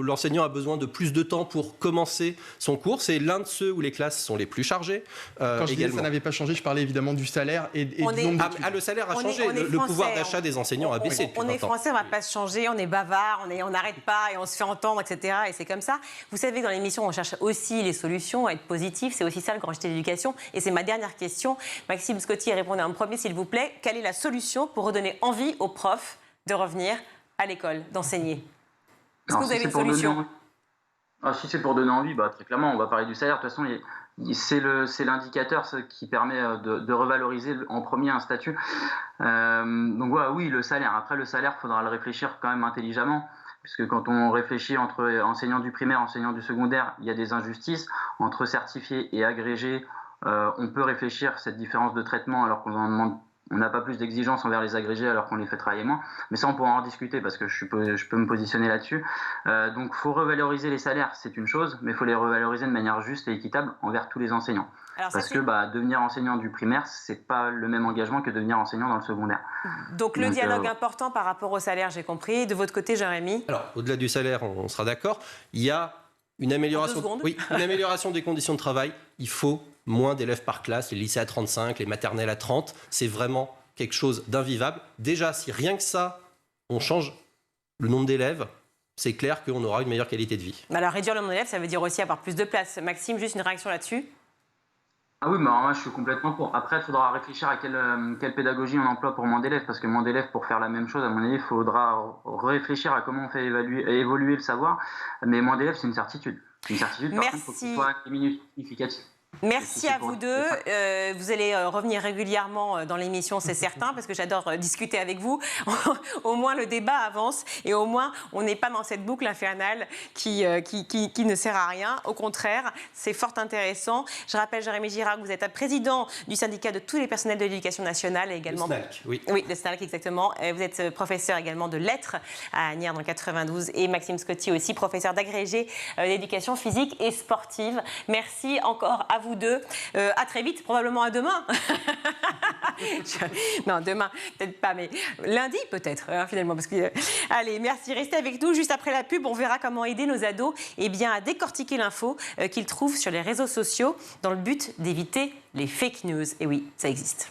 l'enseignant a besoin de plus de temps pour commencer son cours. C'est l'un de ceux où les classes sont les plus chargées. Quand je disais que ça n'avait pas changé, je parlais évidemment du salaire et du nombre d'études. Le salaire a changé. Le pouvoir d'achat des enseignants a baissé depuis 20 ans. On est français, on ne va pas se changer, on est bavard, on n'arrête pas et on se fait entendre, etc. Et c'est comme ça. Vous savez, dans l'émission, on cherche aussi les solutions, à être positif. C'est aussi ça le grand JT de l'éducation. Et c'est ma dernière question. Maxime Scotty, répondez en premier, s'il vous plaît. Quelle est la solution pour redonner envie aux profs de revenir à l'école, d'enseigner? Est-ce que vous avez une solution? Si c'est pour donner envie, très clairement, on va parler du salaire. De toute façon, c'est l'indicateur qui permet de revaloriser en premier un statut. Donc oui, le salaire. Après, le salaire, il faudra le réfléchir quand même intelligemment. Puisque quand on réfléchit entre enseignants du primaire et enseignants du secondaire, il y a des injustices. Entre certifiés et agrégés, on peut réfléchir cette différence de traitement alors qu'on en demande. On n'a pas plus d'exigences envers les agrégés alors qu'on les fait travailler moins. Mais ça, on pourra en discuter parce que je peux me positionner là-dessus. Donc, il faut revaloriser les salaires, c'est une chose, mais il faut les revaloriser de manière juste et équitable envers tous les enseignants. Parce que devenir enseignant du primaire, ce n'est pas le même engagement que devenir enseignant dans le secondaire. Donc le dialogue important par rapport au salaire, j'ai compris. De votre côté, Jérémy? Alors, au-delà du salaire, on sera d'accord. Il y a une amélioration des conditions de travail. Il faut moins d'élèves par classe, les lycées à 35, les maternelles à 30. C'est vraiment quelque chose d'invivable. Déjà, si rien que ça, on change le nombre d'élèves, c'est clair qu'on aura une meilleure qualité de vie. Alors, réduire le nombre d'élèves, ça veut dire aussi avoir plus de place. Maxime, juste une réaction là-dessus? Ah oui, mais alors moi je suis complètement pour. Après, il faudra réfléchir à quelle pédagogie on emploie pour moins d'élèves, parce que moins d'élèves, pour faire la même chose, à mon avis, il faudra réfléchir à comment on fait évoluer le savoir. Mais moins d'élèves, c'est une certitude. Une certitude, par contre, il faut que ce soit des minutes significatives. Merci à vous deux. Vous allez revenir régulièrement dans l'émission, c'est certain, parce que j'adore discuter avec vous. Au moins, le débat avance et au moins, on n'est pas dans cette boucle infernale qui ne sert à rien. Au contraire, c'est fort intéressant. Je rappelle, Jérémy Girard, que vous êtes président du syndicat de tous les personnels de l'éducation nationale et également... Le SNALC, oui. Oui, le SNALC, exactement. Vous êtes professeur également de lettres à Asnières dans le 92 et Maxime Scotty aussi, professeur d'agrégé d'éducation physique et sportive. Merci encore à vous deux. À très vite, probablement à demain. Non, demain, peut-être pas, mais lundi peut-être, finalement. Parce que, allez, merci. Restez avec nous. Juste après la pub, on verra comment aider nos ados à décortiquer l'info qu'ils trouvent sur les réseaux sociaux dans le but d'éviter les fake news. Et oui, ça existe.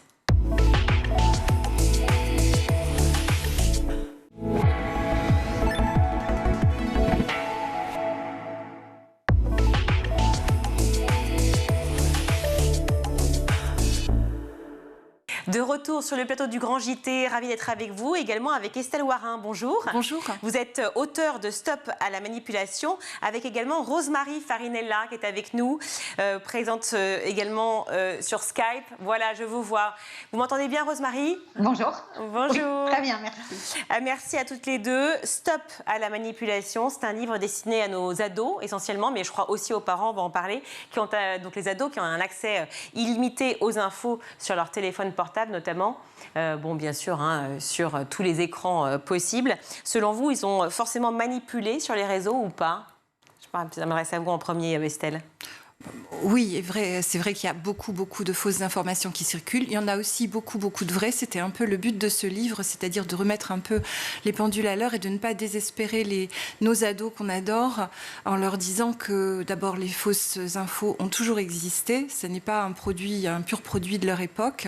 De retour sur le plateau du Grand JT, ravi d'être avec vous, également avec Estelle Warin. Bonjour. Bonjour. Vous êtes auteure de Stop à la manipulation, avec également Rosemarie Farinella qui est avec nous, présente également sur Skype. Voilà, je vous vois. Vous m'entendez bien, Rosemarie? Bonjour. Bonjour. Oui, très bien, merci. Merci à toutes les deux. Stop à la manipulation, c'est un livre destiné à nos ados essentiellement, mais je crois aussi aux parents, on va en parler, donc les ados qui ont un accès illimité aux infos sur leur téléphone portable notamment, bien sûr, sur tous les écrans possibles. Selon vous, ils ont forcément manipulé sur les réseaux ou pas? Je sais pas, ça m'adresse à vous en premier, Estelle. Oui, c'est vrai qu'il y a beaucoup de fausses informations qui circulent. Il y en a aussi beaucoup de vraies. C'était un peu le but de ce livre, c'est-à-dire de remettre un peu les pendules à l'heure et de ne pas désespérer nos ados qu'on adore en leur disant que d'abord les fausses infos ont toujours existé. Ce n'est pas un pur produit de leur époque.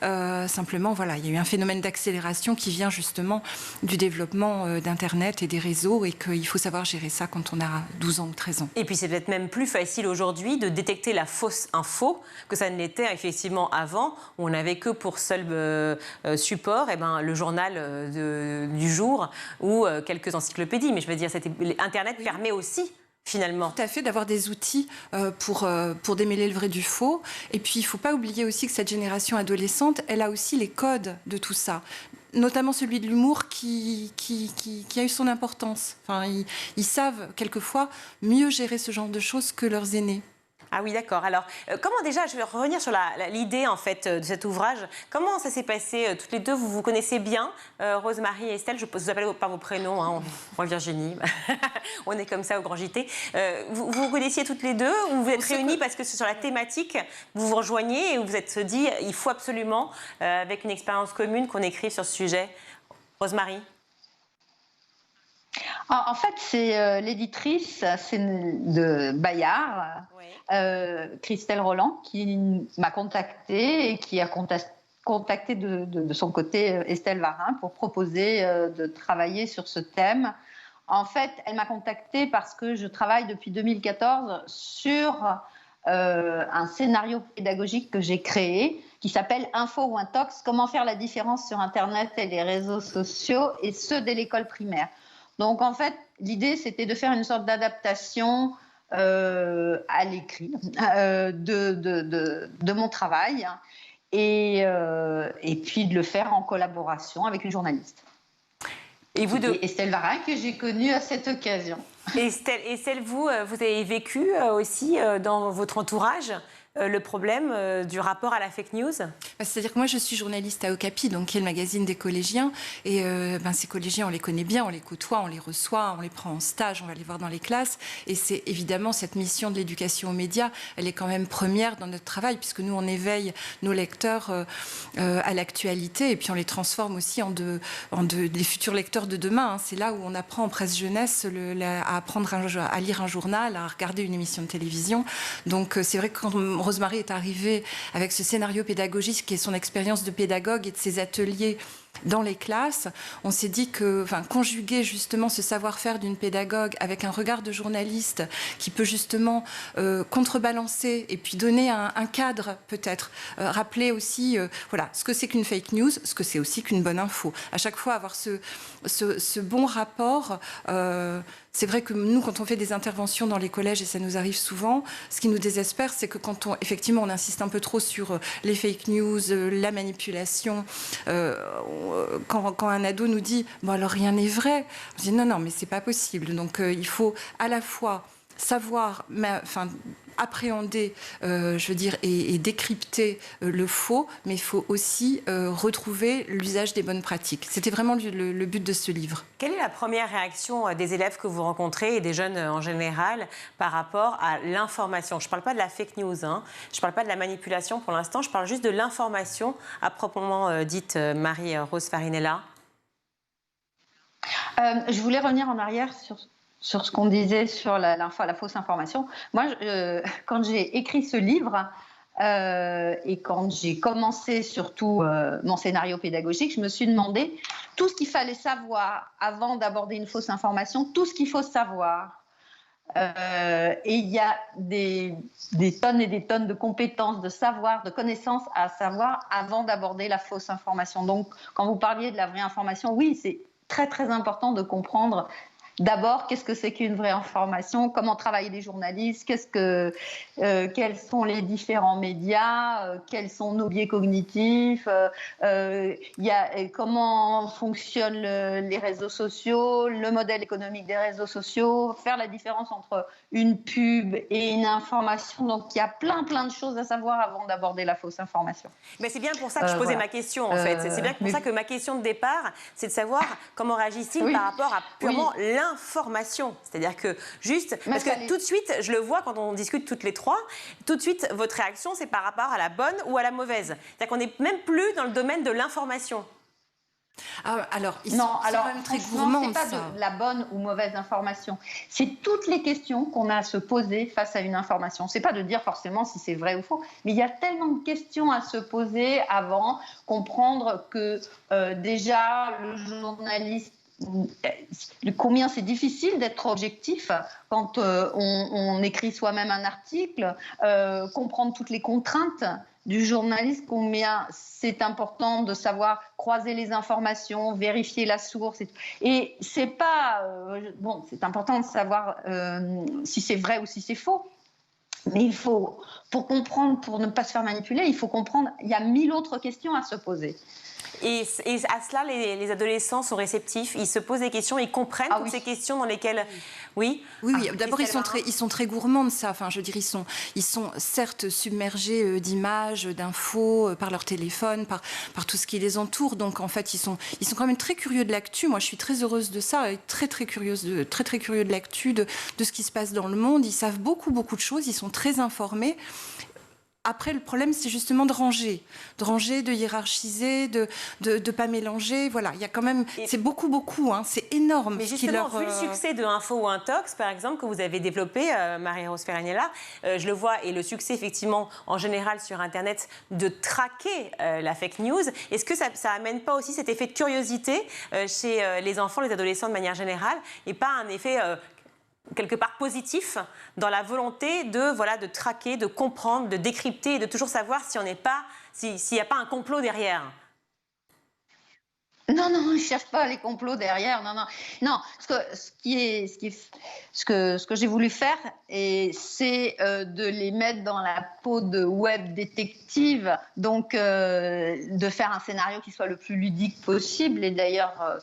Simplement, voilà, il y a eu un phénomène d'accélération qui vient justement du développement d'Internet et des réseaux et qu'il faut savoir gérer ça quand on a 12 ans ou 13 ans. Et puis c'est peut-être même plus facile aujourd'hui de détecter la fausse info que ça ne l'était effectivement avant, où on n'avait que pour seul support le journal du jour ou quelques encyclopédies. Mais je veux dire, Internet permet aussi finalement. Tout à fait, d'avoir des outils pour démêler le vrai du faux. Et puis, il ne faut pas oublier aussi que cette génération adolescente, elle a aussi les codes de tout ça. Notamment celui de l'humour qui a eu son importance. Enfin, ils savent quelquefois mieux gérer ce genre de choses que leurs aînés. Ah oui, d'accord. Alors, comment déjà, je vais revenir sur l'idée en fait de cet ouvrage. Comment ça s'est passé toutes les deux? Vous vous connaissez bien, Rosemarie et Estelle. Je vous appelle par vos prénoms, moi Virginie. On est comme ça au Grand JT. Vous vous connaissiez toutes les deux ou vous êtes réunies parce que sur la thématique, vous vous rejoignez et vous vous êtes dit, il faut absolument, avec une expérience commune, qu'on écrive sur ce sujet. Rosemarie? En fait, c'est l'éditrice de Bayard, Christelle Roland, qui m'a contactée et qui a contacté de son côté Estelle Warin pour proposer de travailler sur ce thème. En fait, elle m'a contactée parce que je travaille depuis 2014 sur un scénario pédagogique que j'ai créé qui s'appelle Info ou Intox, comment faire la différence sur Internet et les réseaux sociaux, et ce, dès l'école primaire. Donc, en fait, l'idée, c'était de faire une sorte d'adaptation à l'écrit de mon travail et puis de le faire en collaboration avec une journaliste. Et Estelle Warin, que j'ai connue à cette occasion. Estelle, vous avez vécu aussi dans votre entourage le problème du rapport à la fake news? C'est-à-dire que moi, je suis journaliste à Okapi, donc qui est le magazine des collégiens. Et ces collégiens, on les connaît bien, on les côtoie, on les reçoit, on les prend en stage, on va les voir dans les classes. Et c'est évidemment cette mission de l'éducation aux médias, elle est quand même première dans notre travail, puisque nous, on éveille nos lecteurs à l'actualité et puis on les transforme aussi en des futurs lecteurs de demain. C'est là où on apprend en presse jeunesse à apprendre à lire un journal, à regarder une émission de télévision. Donc c'est vrai que quand Rosemary est arrivée avec ce scénario pédagogique qui est son expérience de pédagogue et de ses ateliers dans les classes, on s'est dit que conjuguer justement ce savoir-faire d'une pédagogue avec un regard de journaliste qui peut justement contrebalancer et puis donner un cadre peut-être, rappeler aussi voilà, ce que c'est qu'une fake news, ce que c'est aussi qu'une bonne info. À chaque fois avoir ce bon rapport. C'est vrai que nous, quand on fait des interventions dans les collèges, et ça nous arrive souvent, ce qui nous désespère, c'est que quand effectivement on insiste un peu trop sur les fake news, la manipulation, quand un ado nous dit « bon alors rien n'est vrai », on dit « non, mais c'est pas possible ». Donc il faut à la fois savoir, appréhender, je veux dire, et décrypter le faux, mais il faut aussi retrouver l'usage des bonnes pratiques. C'était vraiment le but de ce livre. Quelle est la première réaction des élèves que vous rencontrez et des jeunes en général par rapport à l'information? Je ne parle pas de la fake news, hein. Je ne parle pas de la manipulation pour l'instant, je parle juste de l'information à proprement dite, Marie-Rose Farinella. Je voulais revenir en arrière sur ce qu'on disait sur la fausse information. Moi, quand j'ai écrit ce livre et quand j'ai commencé surtout mon scénario pédagogique, je me suis demandé tout ce qu'il fallait savoir avant d'aborder une fausse information, tout ce qu'il faut savoir. Et il y a des tonnes et des tonnes de compétences, de savoir, de connaissances à savoir avant d'aborder la fausse information. Donc, quand vous parliez de la vraie information, oui, c'est très, très important de comprendre d'abord, qu'est-ce que c'est qu'une vraie information? Comment travaillent les journalistes? Quels sont les différents médias? Quels sont nos biais cognitifs? Comment fonctionnent les réseaux sociaux? Le modèle économique des réseaux sociaux? Faire la différence entre une pub et une information. Donc, il y a plein de choses à savoir avant d'aborder la fausse information. Mais c'est bien pour ça que je posais ma question, en fait. C'est bien pour ça que ma question de départ, c'est de savoir comment réagissent-ils par rapport à purement l'information. C'est-à-dire que juste... Parce que tout de suite, je le vois quand on discute toutes les trois, tout de suite, votre réaction, c'est par rapport à la bonne ou à la mauvaise. C'est-à-dire qu'on n'est même plus dans le domaine de l'information. Alors, ils sont quand même très gourmands. C'est pas de la bonne ou mauvaise information. C'est toutes les questions qu'on a à se poser face à une information. C'est pas de dire forcément si c'est vrai ou faux, mais il y a tellement de questions à se poser avant, comprendre que déjà le journaliste, combien c'est difficile d'être objectif quand on écrit soi-même un article, comprendre toutes les contraintes du journaliste, combien c'est important de savoir croiser les informations, vérifier la source. Et c'est pas... c'est important de savoir si c'est vrai ou si c'est faux. Mais il faut, pour comprendre, pour ne pas se faire manipuler, il faut comprendre, il y a 1000 autres questions à se poser. Et à cela, les adolescents sont réceptifs, ils se posent des questions, ils comprennent toutes ces questions dans lesquelles... Oui. D'abord, ils sont très gourmands de ça. Enfin, je veux dire, ils sont certes submergés d'images, d'infos, par leur téléphone, par tout ce qui les entoure. Donc, en fait, ils sont quand même très curieux de l'actu. Moi, je suis très heureuse de ça, et très curieux de l'actu, de ce qui se passe dans le monde. Ils savent beaucoup de choses, ils sont très informés. Après, le problème, c'est justement de ranger, de hiérarchiser, de pas mélanger. Voilà, il y a quand même... C'est beaucoup, hein, c'est énorme. Mais justement, vu le succès de Info ou Intox, par exemple, que vous avez développé, Marie-Rose Farinella, je le vois, et le succès, effectivement, en général sur Internet, de traquer la fake news, est-ce que ça amène pas aussi cet effet de curiosité chez les enfants, les adolescents de manière générale, et pas un effet... quelque part positif dans la volonté de traquer, de comprendre, de décrypter et de toujours savoir s'il n'y a pas un complot derrière? Non, je ne cherche pas les complots derrière. Non. Ce que j'ai voulu faire, c'est de les mettre dans la peau de web détective, donc de faire un scénario qui soit le plus ludique possible. Et d'ailleurs,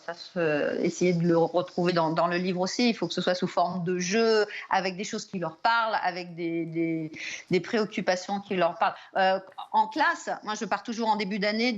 essayer de le retrouver dans le livre aussi. Il faut que ce soit sous forme de jeu, avec des choses qui leur parlent, avec des préoccupations qui leur parlent. En classe, moi, je pars toujours en début d'année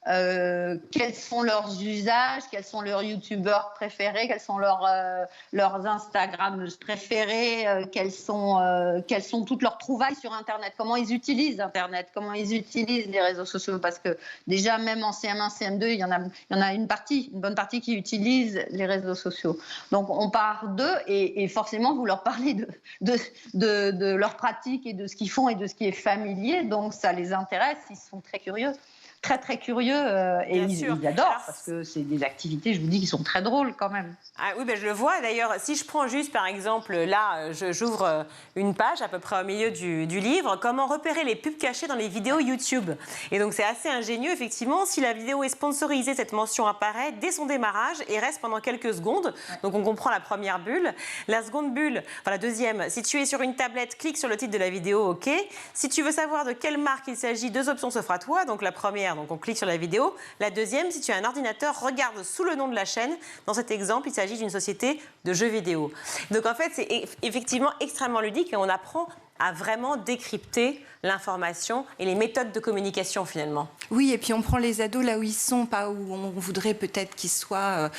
quels sont leurs usages, quels sont leurs youtubeurs préférés, quels sont leurs Instagrammeuses préférées, quelles sont toutes leurs trouvailles sur Internet, comment ils utilisent Internet, comment ils utilisent les réseaux sociaux, parce que déjà même en CM1, CM2, il y en a une bonne partie qui utilise les réseaux sociaux. Donc on part d'eux et forcément vous leur parlez de leurs pratiques et de ce qu'ils font et de ce qui est familier, donc ça les intéresse, ils sont très curieux. Très curieux et ils adorent. Alors, parce que c'est des activités, je vous dis, qui sont très drôles quand même. Ah oui, je le vois. D'ailleurs, si je prends juste par exemple, là, j'ouvre une page à peu près au milieu du livre, comment repérer les pubs cachées dans les vidéos YouTube. Et donc c'est assez ingénieux, effectivement. Si la vidéo est sponsorisée, cette mention apparaît dès son démarrage et reste pendant quelques secondes. Donc on comprend la première bulle. La seconde bulle, enfin la deuxième, si tu es sur une tablette, clique sur le titre de la vidéo, OK. Si tu veux savoir de quelle marque il s'agit, 2 options s'offrent à toi. Donc la première, donc on clique sur la vidéo. La deuxième, si tu as un ordinateur, regarde sous le nom de la chaîne. Dans cet exemple, il s'agit d'une société de jeux vidéo. Donc en fait, c'est effectivement extrêmement ludique et on apprend à vraiment décrypter l'information et les méthodes de communication finalement. Oui, et puis on prend les ados là où ils sont, pas où on voudrait peut-être qu'ils soient.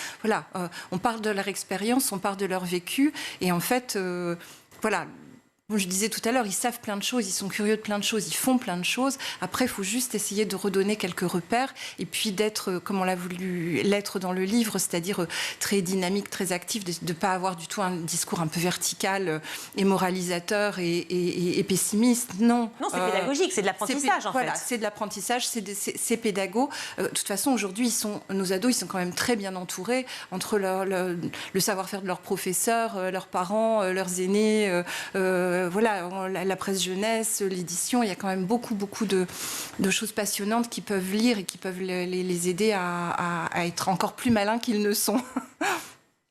On parle de leur expérience, on parle de leur vécu, et en fait, voilà. Je disais tout à l'heure, ils savent plein de choses, ils sont curieux de plein de choses, ils font plein de choses. Après, il faut juste essayer de redonner quelques repères et puis d'être, comme on l'a voulu l'être dans le livre, c'est-à-dire très dynamique, très actif, de ne pas avoir du tout un discours un peu vertical et moralisateur et pessimiste. Non, c'est pédagogique, c'est de l'apprentissage en fait. Voilà, c'est de l'apprentissage, c'est pédago. De toute façon, aujourd'hui, nos ados, ils sont quand même très bien entourés entre le savoir-faire de leurs professeurs, leurs parents, leurs aînés, la presse jeunesse, l'édition, il y a quand même beaucoup de choses passionnantes qu'ils peuvent lire et qui peuvent les aider à être encore plus malins qu'ils ne sont.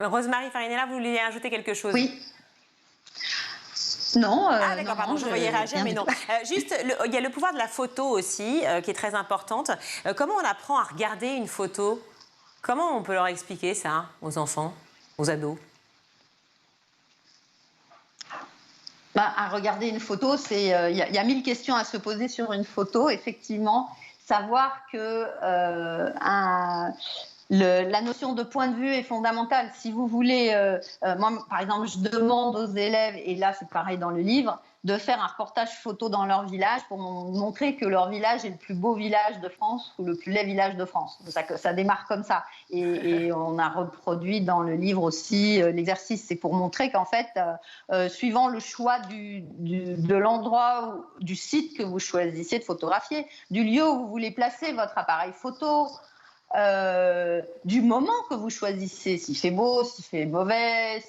Rosemarie Farinella, vous vouliez ajouter quelque chose? Oui. Non. D'accord, pardon, je voyais réagir, mais non. Juste, il y a le pouvoir de la photo aussi, qui est très importante. Comment on apprend à regarder une photo? Comment on peut leur expliquer ça aux enfants, aux ados? À regarder une photo, y a 1000 questions à se poser sur une photo. Effectivement, savoir que la notion de point de vue est fondamentale. Si vous voulez, moi, par exemple, je demande aux élèves, et là c'est pareil dans le livre, de faire un reportage photo dans leur village pour montrer que leur village est le plus beau village de France ou le plus laid village de France. Ça démarre comme ça. Et on a reproduit dans le livre aussi l'exercice. C'est pour montrer qu'en fait, suivant le choix de l'endroit, du site que vous choisissez de photographier, du lieu où vous voulez placer votre appareil photo, du moment que vous choisissez, s'il fait beau, s'il fait mauvais,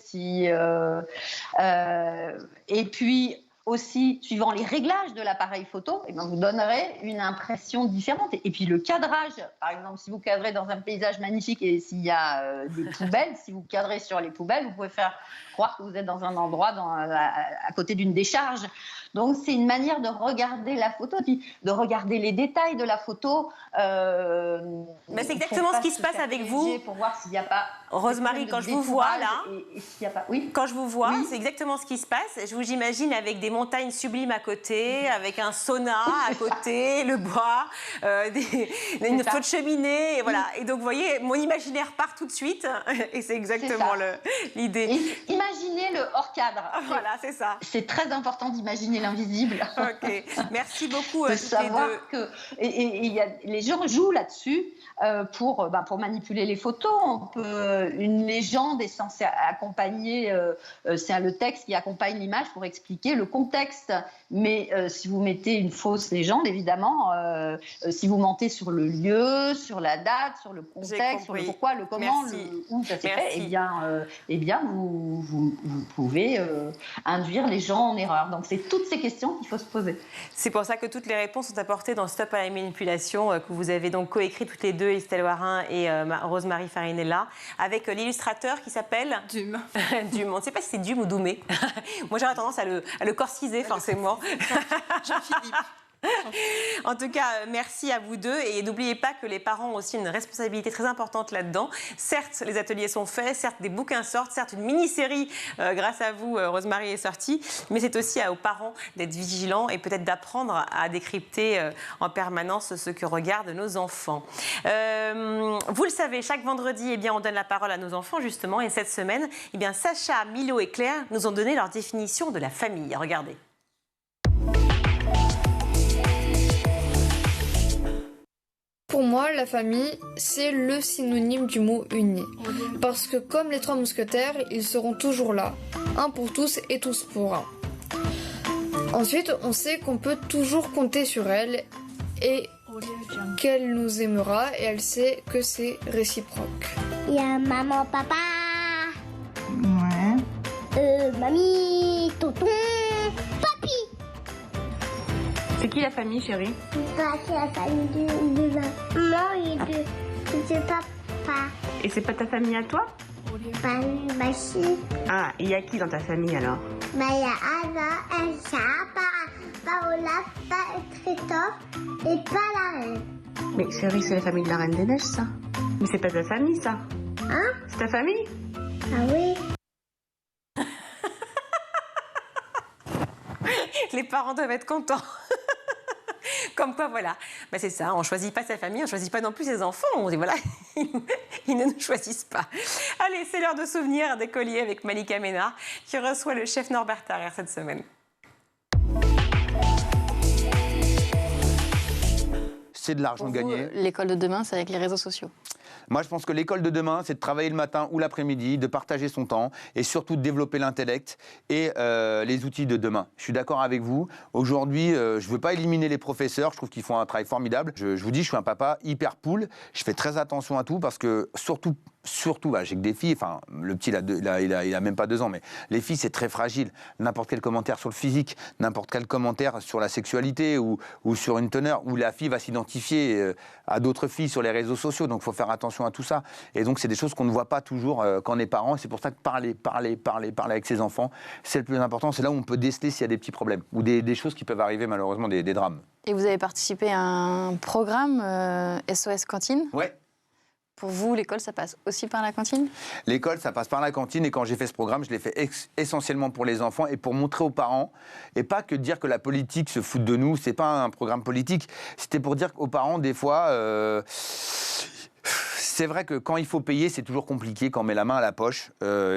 et puis aussi, suivant les réglages de l'appareil photo, vous donnerez une impression différente. Et puis le cadrage, par exemple, si vous cadrez dans un paysage magnifique et s'il y a des poubelles, si vous cadrez sur les poubelles, vous pouvez faire croire que vous êtes dans un endroit à côté d'une décharge. Donc c'est une manière de regarder la photo, de regarder les détails de la photo. Mais c'est exactement ce qui se passe avec vous. Pour voir s'il n'y a pas. Rosemarie, quand je vous vois là, oui. Quand je vous vois, c'est exactement ce qui se passe. Je vous imagine avec des montagnes sublimes à côté, avec un sauna à côté, le bois, une feu de cheminée, et voilà. Et donc vous voyez, mon imaginaire part tout de suite, et c'est exactement l'idée. Imaginez le hors cadre. Voilà, c'est ça. C'est très important d'imaginer l'invisible. Ok, merci beaucoup. De savoir que les gens jouent là-dessus pour manipuler les photos. Une légende est censée accompagner, c'est le texte qui accompagne l'image pour expliquer le contexte. Mais si vous mettez une fausse légende, évidemment, si vous mentez sur le lieu, sur la date, sur le contexte, sur le pourquoi, le comment, où ça s'est fait, eh bien vous pouvez induire les gens en erreur. Donc c'est toutes ces questions qu'il faut se poser. C'est pour ça que toutes les réponses sont apportées dans Stop à la manipulation, que vous avez donc coécrit toutes les deux, Estelle Warin et Rosemarie Farinella, avec l'illustrateur qui s'appelle Dume. Dume. On ne sait pas si c'est Dume ou Doumé. Moi j'aurais tendance à le corsiser forcément. Jean-Philippe. En tout cas, merci à vous deux et n'oubliez pas que les parents ont aussi une responsabilité très importante là-dedans. Certes, les ateliers sont faits, certes, des bouquins sortent, certes, une mini-série, grâce à vous, Rosemary, est sortie, mais c'est aussi aux parents d'être vigilants et peut-être d'apprendre à décrypter en permanence ce que regardent nos enfants. Vous le savez, chaque vendredi, on donne la parole à nos enfants, justement, et cette semaine, Sacha, Milo et Claire nous ont donné leur définition de la famille. Regardez. Pour moi, la famille, c'est le synonyme du mot uni. Parce que comme les trois mousquetaires, ils seront toujours là. Un pour tous et tous pour un. Ensuite, on sait qu'on peut toujours compter sur elle et qu'elle nous aimera et elle sait que c'est réciproque. Il y a maman, papa. Ouais. Mamie, tonton, papi. C'est qui la famille, chérie? C'est la famille de maman et de papa. Et c'est pas ta famille à toi? Bah si. Ah, il y a qui dans ta famille alors? Bah il y a Anna, Elsa, Paola, Christophe et pas la reine. Mais chérie, c'est la famille de la Reine des Neiges, ça. Mais c'est pas ta famille, ça. Hein? C'est ta famille? Ah oui. Les parents doivent être contents. Comme quoi, voilà. C'est ça, on ne choisit pas sa famille, on ne choisit pas non plus ses enfants. On dit, voilà, ils ne nous choisissent pas. Allez, c'est l'heure de souvenir d'écolier avec Malika Ménard, qui reçoit le chef Norbert Tarrer cette semaine. C'est de l'argent gagné. L'école de demain, c'est avec les réseaux sociaux. Moi, je pense que l'école de demain, c'est de travailler le matin ou l'après-midi, de partager son temps et surtout de développer l'intellect et les outils de demain. Je suis d'accord avec vous. Aujourd'hui, je ne veux pas éliminer les professeurs. Je trouve qu'ils font un travail formidable. Je vous dis, je suis un papa hyper cool. Je fais très attention à tout parce que surtout, j'ai que des filles. Enfin, le petit, il a même pas 2 ans, mais les filles, c'est très fragile. N'importe quel commentaire sur le physique, n'importe quel commentaire sur la sexualité ou sur une teneur, où la fille va s'identifier à d'autres filles sur les réseaux sociaux. Donc, il faut faire attention à tout ça. Et donc, c'est des choses qu'on ne voit pas toujours quand on est parent. C'est pour ça que parler avec ses enfants, c'est le plus important. C'est là où on peut déceler s'il y a des petits problèmes ou des choses qui peuvent arriver, malheureusement, des drames. Et vous avez participé à un programme SOS Cantine? Ouais. Pour vous, l'école, ça passe aussi par la cantine? L'école, ça passe par la cantine. Et quand j'ai fait ce programme, je l'ai fait essentiellement pour les enfants et pour montrer aux parents. Et pas que dire que la politique se fout de nous. C'est pas un programme politique. C'était pour dire aux parents, des fois... c'est vrai que quand il faut payer, c'est toujours compliqué. Quand on met la main à la poche,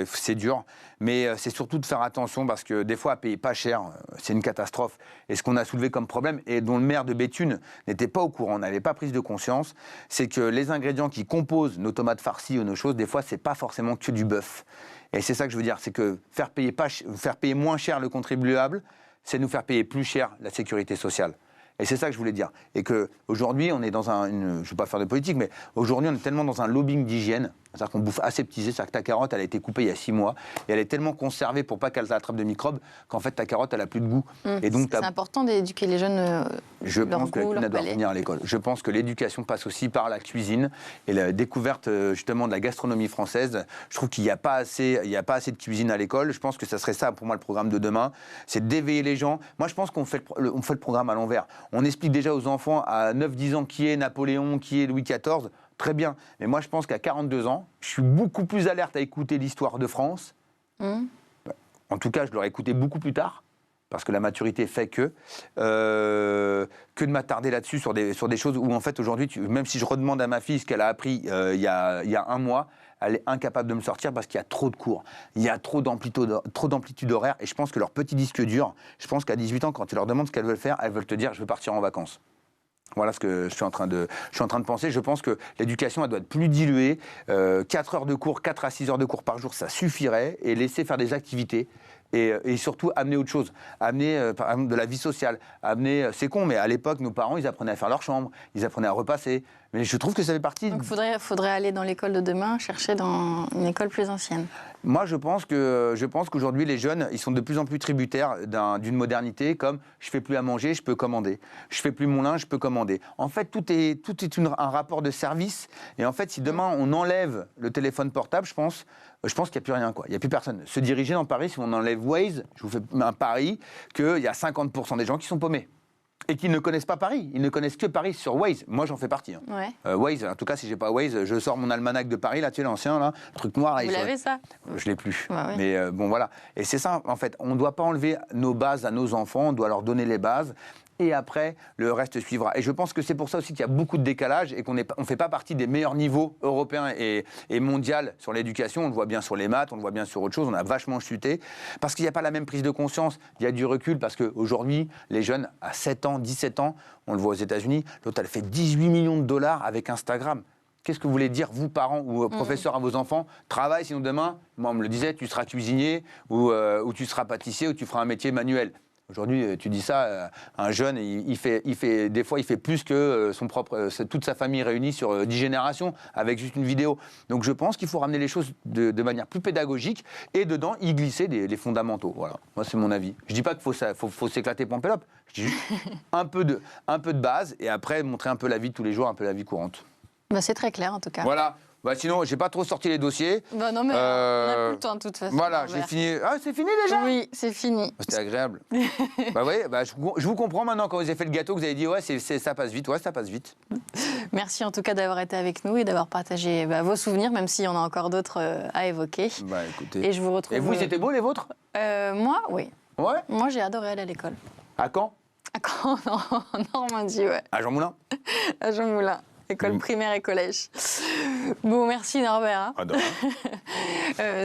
c'est dur. Mais c'est surtout de faire attention parce que des fois, à payer pas cher, c'est une catastrophe. Et ce qu'on a soulevé comme problème, et dont le maire de Béthune n'était pas au courant, n'avait pas prise de conscience, c'est que les ingrédients qui composent nos tomates farcies ou nos choses, des fois, c'est pas forcément que du bœuf. Et c'est ça que je veux dire, c'est que faire payer moins cher le contribuable, c'est nous faire payer plus cher la sécurité sociale. Et c'est ça que je voulais dire. Et qu'aujourd'hui, on est dans je ne veux pas faire de politique, mais aujourd'hui, on est tellement dans un lobbying d'hygiène, c'est-à-dire qu'on bouffe aseptisé, c'est-à-dire que ta carotte, elle a été coupée il y a 6 mois, et elle est tellement conservée pour pas qu'elle attrape de microbes, qu'en fait, ta carotte, elle a plus de goût. Et donc, c'est important d'éduquer les jeunes je pense que la cuisine doit revenir à l'école. Je pense que l'éducation passe aussi par la cuisine et la découverte, justement, de la gastronomie française. Je trouve qu'il n'y a pas assez de cuisine à l'école. Je pense que ça serait ça, pour moi, le programme de demain, c'est d'éveiller les gens. Moi, je pense qu'on fait le programme à l'envers. On explique déjà aux enfants à 9-10 ans qui est Napoléon, qui est Louis XIV, très bien. Mais moi, je pense qu'à 42 ans, je suis beaucoup plus alerte à écouter l'histoire de France. En tout cas, je l'aurais écouté beaucoup plus tard, parce que la maturité fait que de m'attarder là-dessus sur des choses où, en fait, aujourd'hui, même si je redemande à ma fille ce qu'elle a appris il y a 1 mois, elle est incapable de me sortir parce qu'il y a trop de cours, il y a trop d'amplitude horaire, et je pense que leur petit disque dur, je pense qu'à 18 ans, quand tu leur demandes ce qu'elles veulent faire, elles veulent te dire « je veux partir en vacances ». Voilà ce que je suis en train de penser. Je pense que l'éducation, elle doit être plus diluée. 4 heures de cours, 4 à 6 heures de cours par jour, ça suffirait, et laisser faire des activités. Et surtout, amener autre chose. Amener, par exemple, de la vie sociale. Amener, c'est con, mais à l'époque, nos parents, ils apprenaient à faire leur chambre, ils apprenaient à repasser. Mais je trouve que ça fait partie... Donc, faudrait aller dans l'école de demain, chercher dans une école plus ancienne. Moi, je pense qu'aujourd'hui, les jeunes, ils sont de plus en plus tributaires d'une modernité, comme je fais plus à manger, je peux commander. Je fais plus mon linge, je peux commander. En fait, tout est un rapport de service. Et en fait, si demain, on enlève le téléphone portable, je pense qu'il n'y a plus rien, quoi. Il n'y a plus personne. Se diriger dans Paris, si on enlève Waze, je vous fais un pari qu'il y a 50% des gens qui sont paumés. Et qui ne connaissent pas Paris. Ils ne connaissent que Paris sur Waze. Moi, j'en fais partie. Hein. Ouais. Waze, en tout cas, si j'ai pas Waze, je sors mon almanach de Paris, là, tu sais, l'ancien, là, le truc noir. Là, Vous l'avez, ça? Je l'ai plus. Bah, oui. Mais bon, voilà. Et c'est ça, en fait. On ne doit pas enlever nos bases à nos enfants. On doit leur donner les bases. Et après, le reste suivra. Et je pense que c'est pour ça aussi qu'il y a beaucoup de décalage et qu'on ne fait pas partie des meilleurs niveaux européens et mondiaux sur l'éducation. On le voit bien sur les maths, on le voit bien sur autre chose. On a vachement chuté parce qu'il n'y a pas la même prise de conscience. Il y a du recul parce qu'aujourd'hui, les jeunes à 7 ans, 17 ans, on le voit aux États-Unis, l'autre, elle fait 18 millions de dollars avec Instagram. Qu'est-ce que vous voulez dire, vous, parents ou professeurs, à vos enfants? Travaille, sinon demain, moi, on me le disait, tu seras cuisinier ou tu seras pâtissier ou tu feras un métier manuel. Aujourd'hui, tu dis ça, un jeune, des fois, il fait plus que toute sa famille réunie sur 10 générations avec juste une vidéo. Donc je pense qu'il faut ramener les choses de manière plus pédagogique et dedans y glisser les fondamentaux. Voilà, moi c'est mon avis. Je dis pas qu'il faut s'éclater Pampelop, je dis juste un peu de base et après montrer un peu la vie de tous les jours, un peu la vie courante. Bah, c'est très clair en tout cas. Voilà. Bah sinon, j'ai pas trop sorti les dossiers. Bah non, mais on a plus le temps de toute façon. Voilà, j'ai fini. Ah, c'est fini déjà? Oui, c'est fini. C'était agréable. Bah oui, bah, je vous comprends maintenant quand vous avez fait le gâteau, que vous avez dit ouais, ça passe vite. Ouais, ça passe vite. Merci en tout cas d'avoir été avec nous et d'avoir partagé vos souvenirs, même s'il y en a encore d'autres à évoquer. Bah écoutez. Et je vous retrouve. Et vous, c'était beau les vôtres? Moi, oui. Ouais. Moi, j'ai adoré aller à l'école. À Caen? À Caen, en Normandie, ouais. À Jean Moulin? À Jean Moulin. École primaire et collège. Bon, merci Norbert.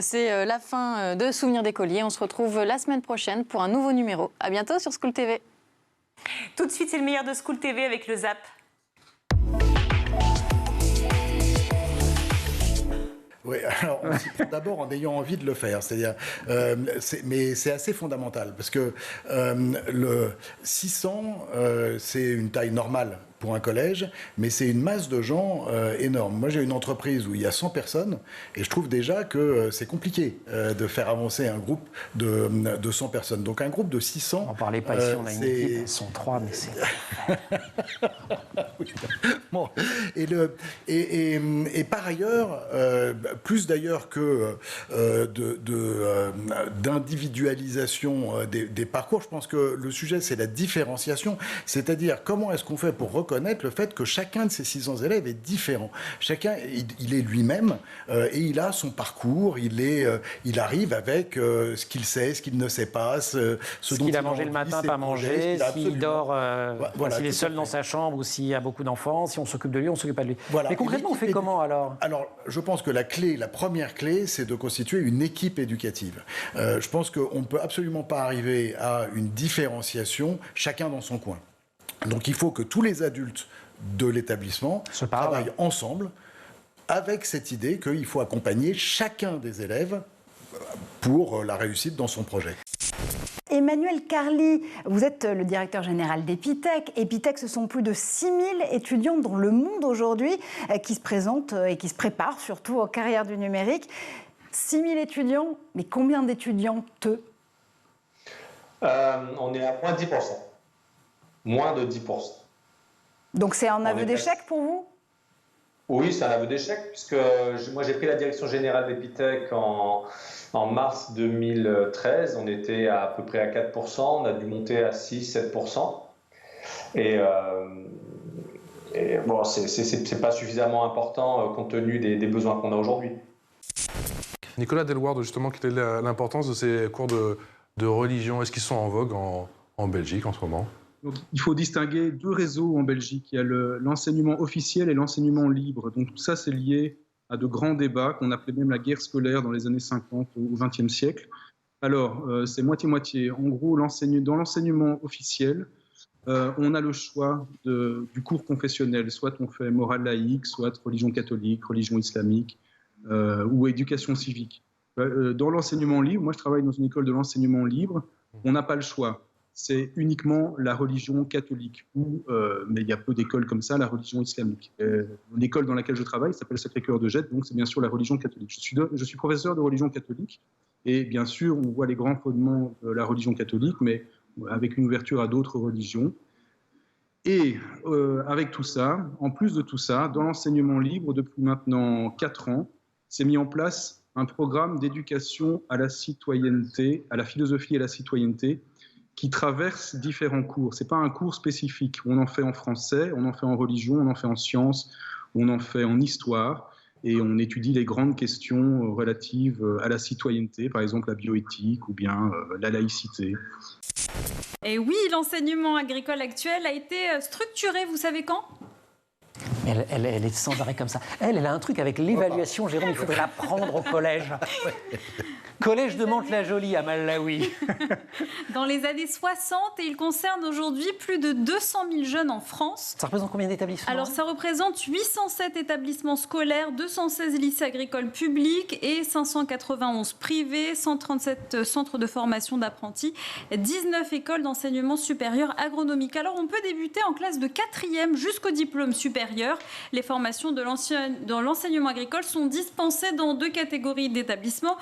C'est la fin de Souvenirs d'écolier. On se retrouve la semaine prochaine pour un nouveau numéro. À bientôt sur School TV. Tout de suite, c'est le meilleur de School TV avec le Zap. Oui, alors on s'y prend d'abord en ayant envie de le faire. C'est-à-dire, mais c'est assez fondamental parce que le 600, c'est une taille normale pour un collège, mais c'est une masse de gens énorme. Moi, j'ai une entreprise où il y a 100 personnes et je trouve déjà que c'est compliqué de faire avancer un groupe de 100 personnes. Donc un groupe de 600... On n'en parlait pas ici, on a une équipe, elles sont 3, mais c'est... Oui. Bon. Et par ailleurs, plus d'ailleurs que d'individualisation des parcours, je pense que le sujet, c'est la différenciation, c'est-à-dire comment est-ce qu'on fait pour reconnaître le fait que chacun de ces 600 élèves est différent. Chacun, il est lui-même et il a son parcours, il arrive avec ce qu'il sait, ce qu'il ne sait pas, ce dont qu'il a mangé le matin, pas mangé, s'il dort, s'il est seul dans sa chambre ou s'il y a beaucoup d'enfants, si on s'occupe de lui, on ne s'occupe pas de lui. Voilà. Mais concrètement, on fait comment alors? Alors, je pense que la première clé, c'est de constituer une équipe éducative. Je pense qu'on ne peut absolument pas arriver à une différenciation, chacun dans son coin. Donc il faut que tous les adultes de l'établissement travaillent ensemble avec cette idée qu'il faut accompagner chacun des élèves pour la réussite dans son projet. Emmanuel Carly, vous êtes le directeur général d'Epitech. Epitech, ce sont plus de 6000 étudiants dans le monde aujourd'hui qui se présentent et qui se préparent surtout aux carrières du numérique. 6000 étudiants, mais combien d'étudiantes? On est à moins de 10%. Moins de 10%. Donc c'est un aveu d'échec pour vous? Oui, c'est un aveu d'échec, puisque moi j'ai pris la direction générale d'Epitech en mars 2013. On était à peu près à 4%, on a dû monter à 6-7%. Et bon, c'est pas suffisamment important compte tenu des besoins qu'on a aujourd'hui. Nicolas Delward, justement, quelle est l'importance de ces cours de religion? Est-ce qu'ils sont en vogue en Belgique en ce moment? Donc, il faut distinguer deux réseaux en Belgique. Il y a l'enseignement officiel et l'enseignement libre. Donc tout ça, c'est lié à de grands débats qu'on appelait même la guerre scolaire dans les années 50 au XXe siècle. Alors, c'est moitié-moitié. En gros, dans l'enseignement officiel, on a le choix du cours confessionnel. Soit on fait morale laïque, soit religion catholique, religion islamique ou éducation civique. Dans l'enseignement libre, moi je travaille dans une école de l'enseignement libre, on n'a pas le choix. C'est uniquement la religion catholique, mais il y a peu d'écoles comme ça, la religion islamique. L'école dans laquelle je travaille s'appelle Sacré-Cœur de Jette, donc c'est bien sûr la religion catholique. Je suis professeur de religion catholique, et bien sûr, on voit les grands fondements de la religion catholique, mais avec une ouverture à d'autres religions. Et avec tout ça, en plus de tout ça, dans l'enseignement libre, depuis maintenant 4 ans, s'est mis en place un programme d'éducation à la citoyenneté, à la philosophie et à la citoyenneté, qui traverse différents cours. Ce n'est pas un cours spécifique. On en fait en français, on en fait en religion, on en fait en sciences, on en fait en histoire, et on étudie les grandes questions relatives à la citoyenneté, par exemple la bioéthique ou bien la laïcité. Et oui, l'enseignement agricole actuel a été structuré, vous savez quand ? Elle est sans arrêt comme ça. Elle a un truc avec l'évaluation, Jérôme, il faudrait l'apprendre au collège. Collège de Mantes-la-Jolie à Malawi. Dans les années 60, et il concerne aujourd'hui plus de 200 000 jeunes en France. Ça représente combien d'établissements ? Alors ça représente 807 établissements scolaires, 216 lycées agricoles publics et 591 privés, 137 centres de formation d'apprentis, 19 écoles d'enseignement supérieur agronomique. Alors on peut débuter en classe de 4e jusqu'au diplôme supérieur. Les formations dans l'enseignement agricole sont dispensées dans 2 catégories d'établissements.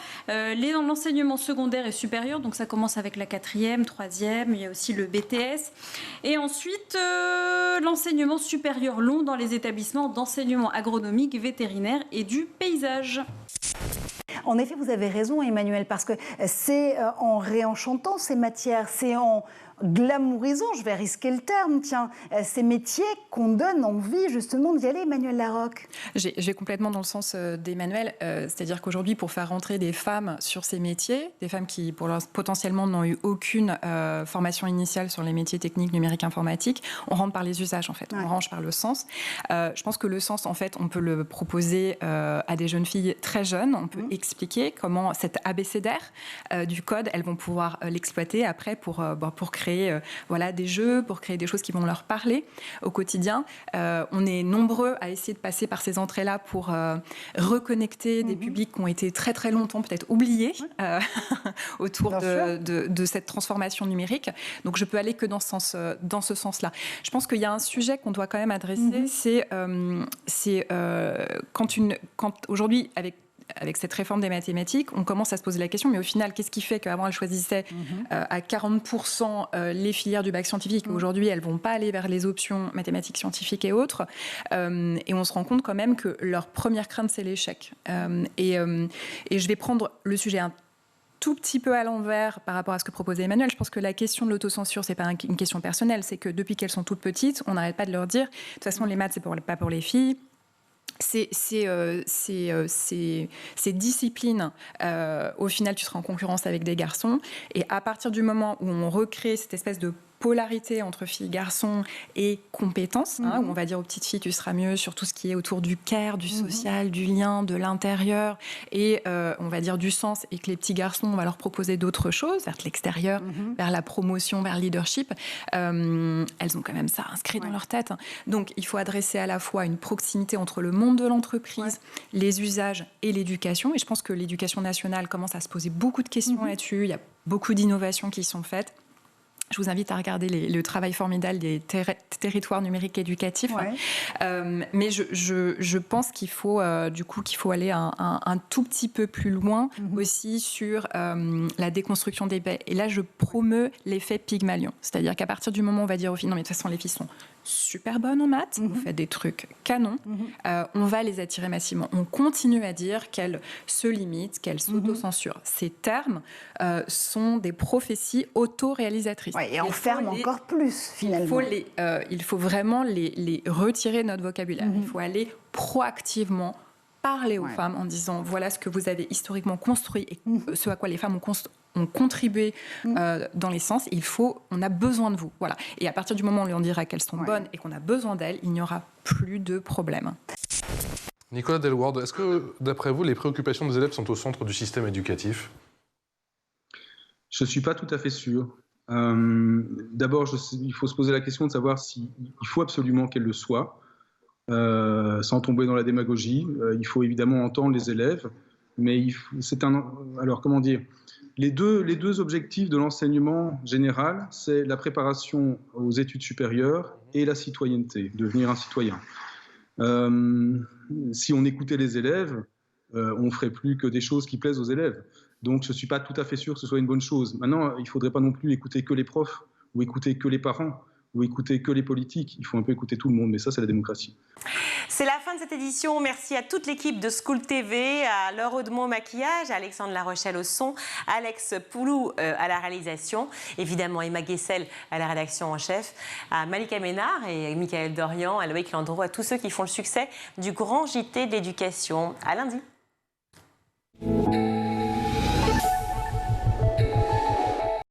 Dans l'enseignement secondaire et supérieur, donc ça commence avec la 4e, 3e, il y a aussi le BTS. Et ensuite, l'enseignement supérieur long dans les établissements d'enseignement agronomique, vétérinaire et du paysage. En effet, vous avez raison, Emmanuel, parce que c'est en réenchantant ces matières, c'est en glamourisant, je vais risquer le terme, tiens, ces métiers qu'on donne envie justement d'y aller, Emmanuel Larocque. Je vais complètement dans le sens d'Emmanuel, c'est-à-dire qu'aujourd'hui, pour faire rentrer des femmes sur ces métiers, des femmes qui potentiellement n'ont eu aucune formation initiale sur les métiers techniques, numériques, informatiques, on rentre par les usages en fait, on rentre par le sens. Je pense que le sens, en fait, on peut le proposer à des jeunes filles très jeunes, on peut expliquer comment cet abécédaire du code, elles vont pouvoir l'exploiter après pour créer des jeux, pour créer des choses qui vont leur parler au quotidien. On est nombreux à essayer de passer par ces entrées-là pour reconnecter des publics qui ont été très très longtemps peut-être oubliés autour de cette transformation numérique. Donc je peux aller que dans ce sens-là. Je pense qu'il y a un sujet qu'on doit quand même adresser, c'est quand aujourd'hui, avec cette réforme des mathématiques, on commence à se poser la question, mais au final, qu'est-ce qui fait qu'avant, elles choisissaient à 40% les filières du bac scientifique, aujourd'hui, elles ne vont pas aller vers les options mathématiques, scientifiques et autres. Et on se rend compte quand même que leur première crainte, c'est l'échec. Et je vais prendre le sujet un tout petit peu à l'envers par rapport à ce que proposait Emmanuel. Je pense que la question de l'autocensure, c'est pas une question personnelle, c'est que depuis qu'elles sont toutes petites, on n'arrête pas de leur dire, de toute façon, les maths, c'est pas pour les filles. Ces disciplines, au final, tu seras en concurrence avec des garçons. Et à partir du moment où on recrée cette espèce de polarité entre filles, garçons et compétences, où on va dire aux petites filles, tu seras mieux sur tout ce qui est autour du care, du social, du lien, de l'intérieur, et on va dire du sens, et que les petits garçons, on va leur proposer d'autres choses, vers l'extérieur, vers la promotion, vers le leadership. Elles ont quand même ça inscrit dans leur tête. Donc, il faut adresser à la fois une proximité entre le monde de l'entreprise, les usages et l'éducation. Et je pense que l'éducation nationale commence à se poser beaucoup de questions là-dessus. Il y a beaucoup d'innovations qui sont faites. Je vous invite à regarder le travail formidable des territoires numériques éducatifs. Mais je pense qu'il faut, qu'il faut aller un tout petit peu plus loin aussi sur la déconstruction des baies. Et là, je promeus l'effet Pygmalion. C'est-à-dire qu'à partir du moment où on va dire aux filles, non mais de toute façon, les filles sont super bonnes en maths, vous faites des trucs canons, on va les attirer massivement. On continue à dire qu'elles se limitent, qu'elles s'autocensurent. Ces termes sont des prophéties auto-réalisatrices. Et enferment encore plus, finalement. Il faut vraiment les retirer de notre vocabulaire. Il faut aller proactivement parler aux femmes en disant voilà ce que vous avez historiquement construit et ce à quoi les femmes ont contribué dans les sens. On a besoin de vous. Voilà. Et à partir du moment où on dira qu'elles sont bonnes et qu'on a besoin d'elles, il n'y aura plus de problème. Nicolas Delward, est-ce que, d'après vous, les préoccupations des élèves sont au centre du système éducatif ? Je ne suis pas tout à fait sûr. D'abord, il faut se poser la question de savoir s'il faut absolument qu'elles le soient, sans tomber dans la démagogie. Il faut évidemment entendre les élèves, mais alors, comment dire ? Les deux objectifs de l'enseignement général, c'est la préparation aux études supérieures et la citoyenneté, devenir un citoyen. Si on écoutait les élèves, on ne ferait plus que des choses qui plaisent aux élèves. Donc je ne suis pas tout à fait sûr que ce soit une bonne chose. Maintenant, il ne faudrait pas non plus écouter que les profs ou écouter que les parents. ou écouter que les politiques. Il faut un peu écouter tout le monde, mais ça, c'est la démocratie. C'est la fin de cette édition. Merci à toute l'équipe de School TV, à Laure Audemont au maquillage, à Alexandre Larochelle au son, à Alex Poulou à la réalisation, évidemment Emma Guessel à la rédaction en chef, à Malika Ménard et Michael Dorian, à Loïc Landreau, à tous ceux qui font le succès du grand JT de l'éducation. À lundi.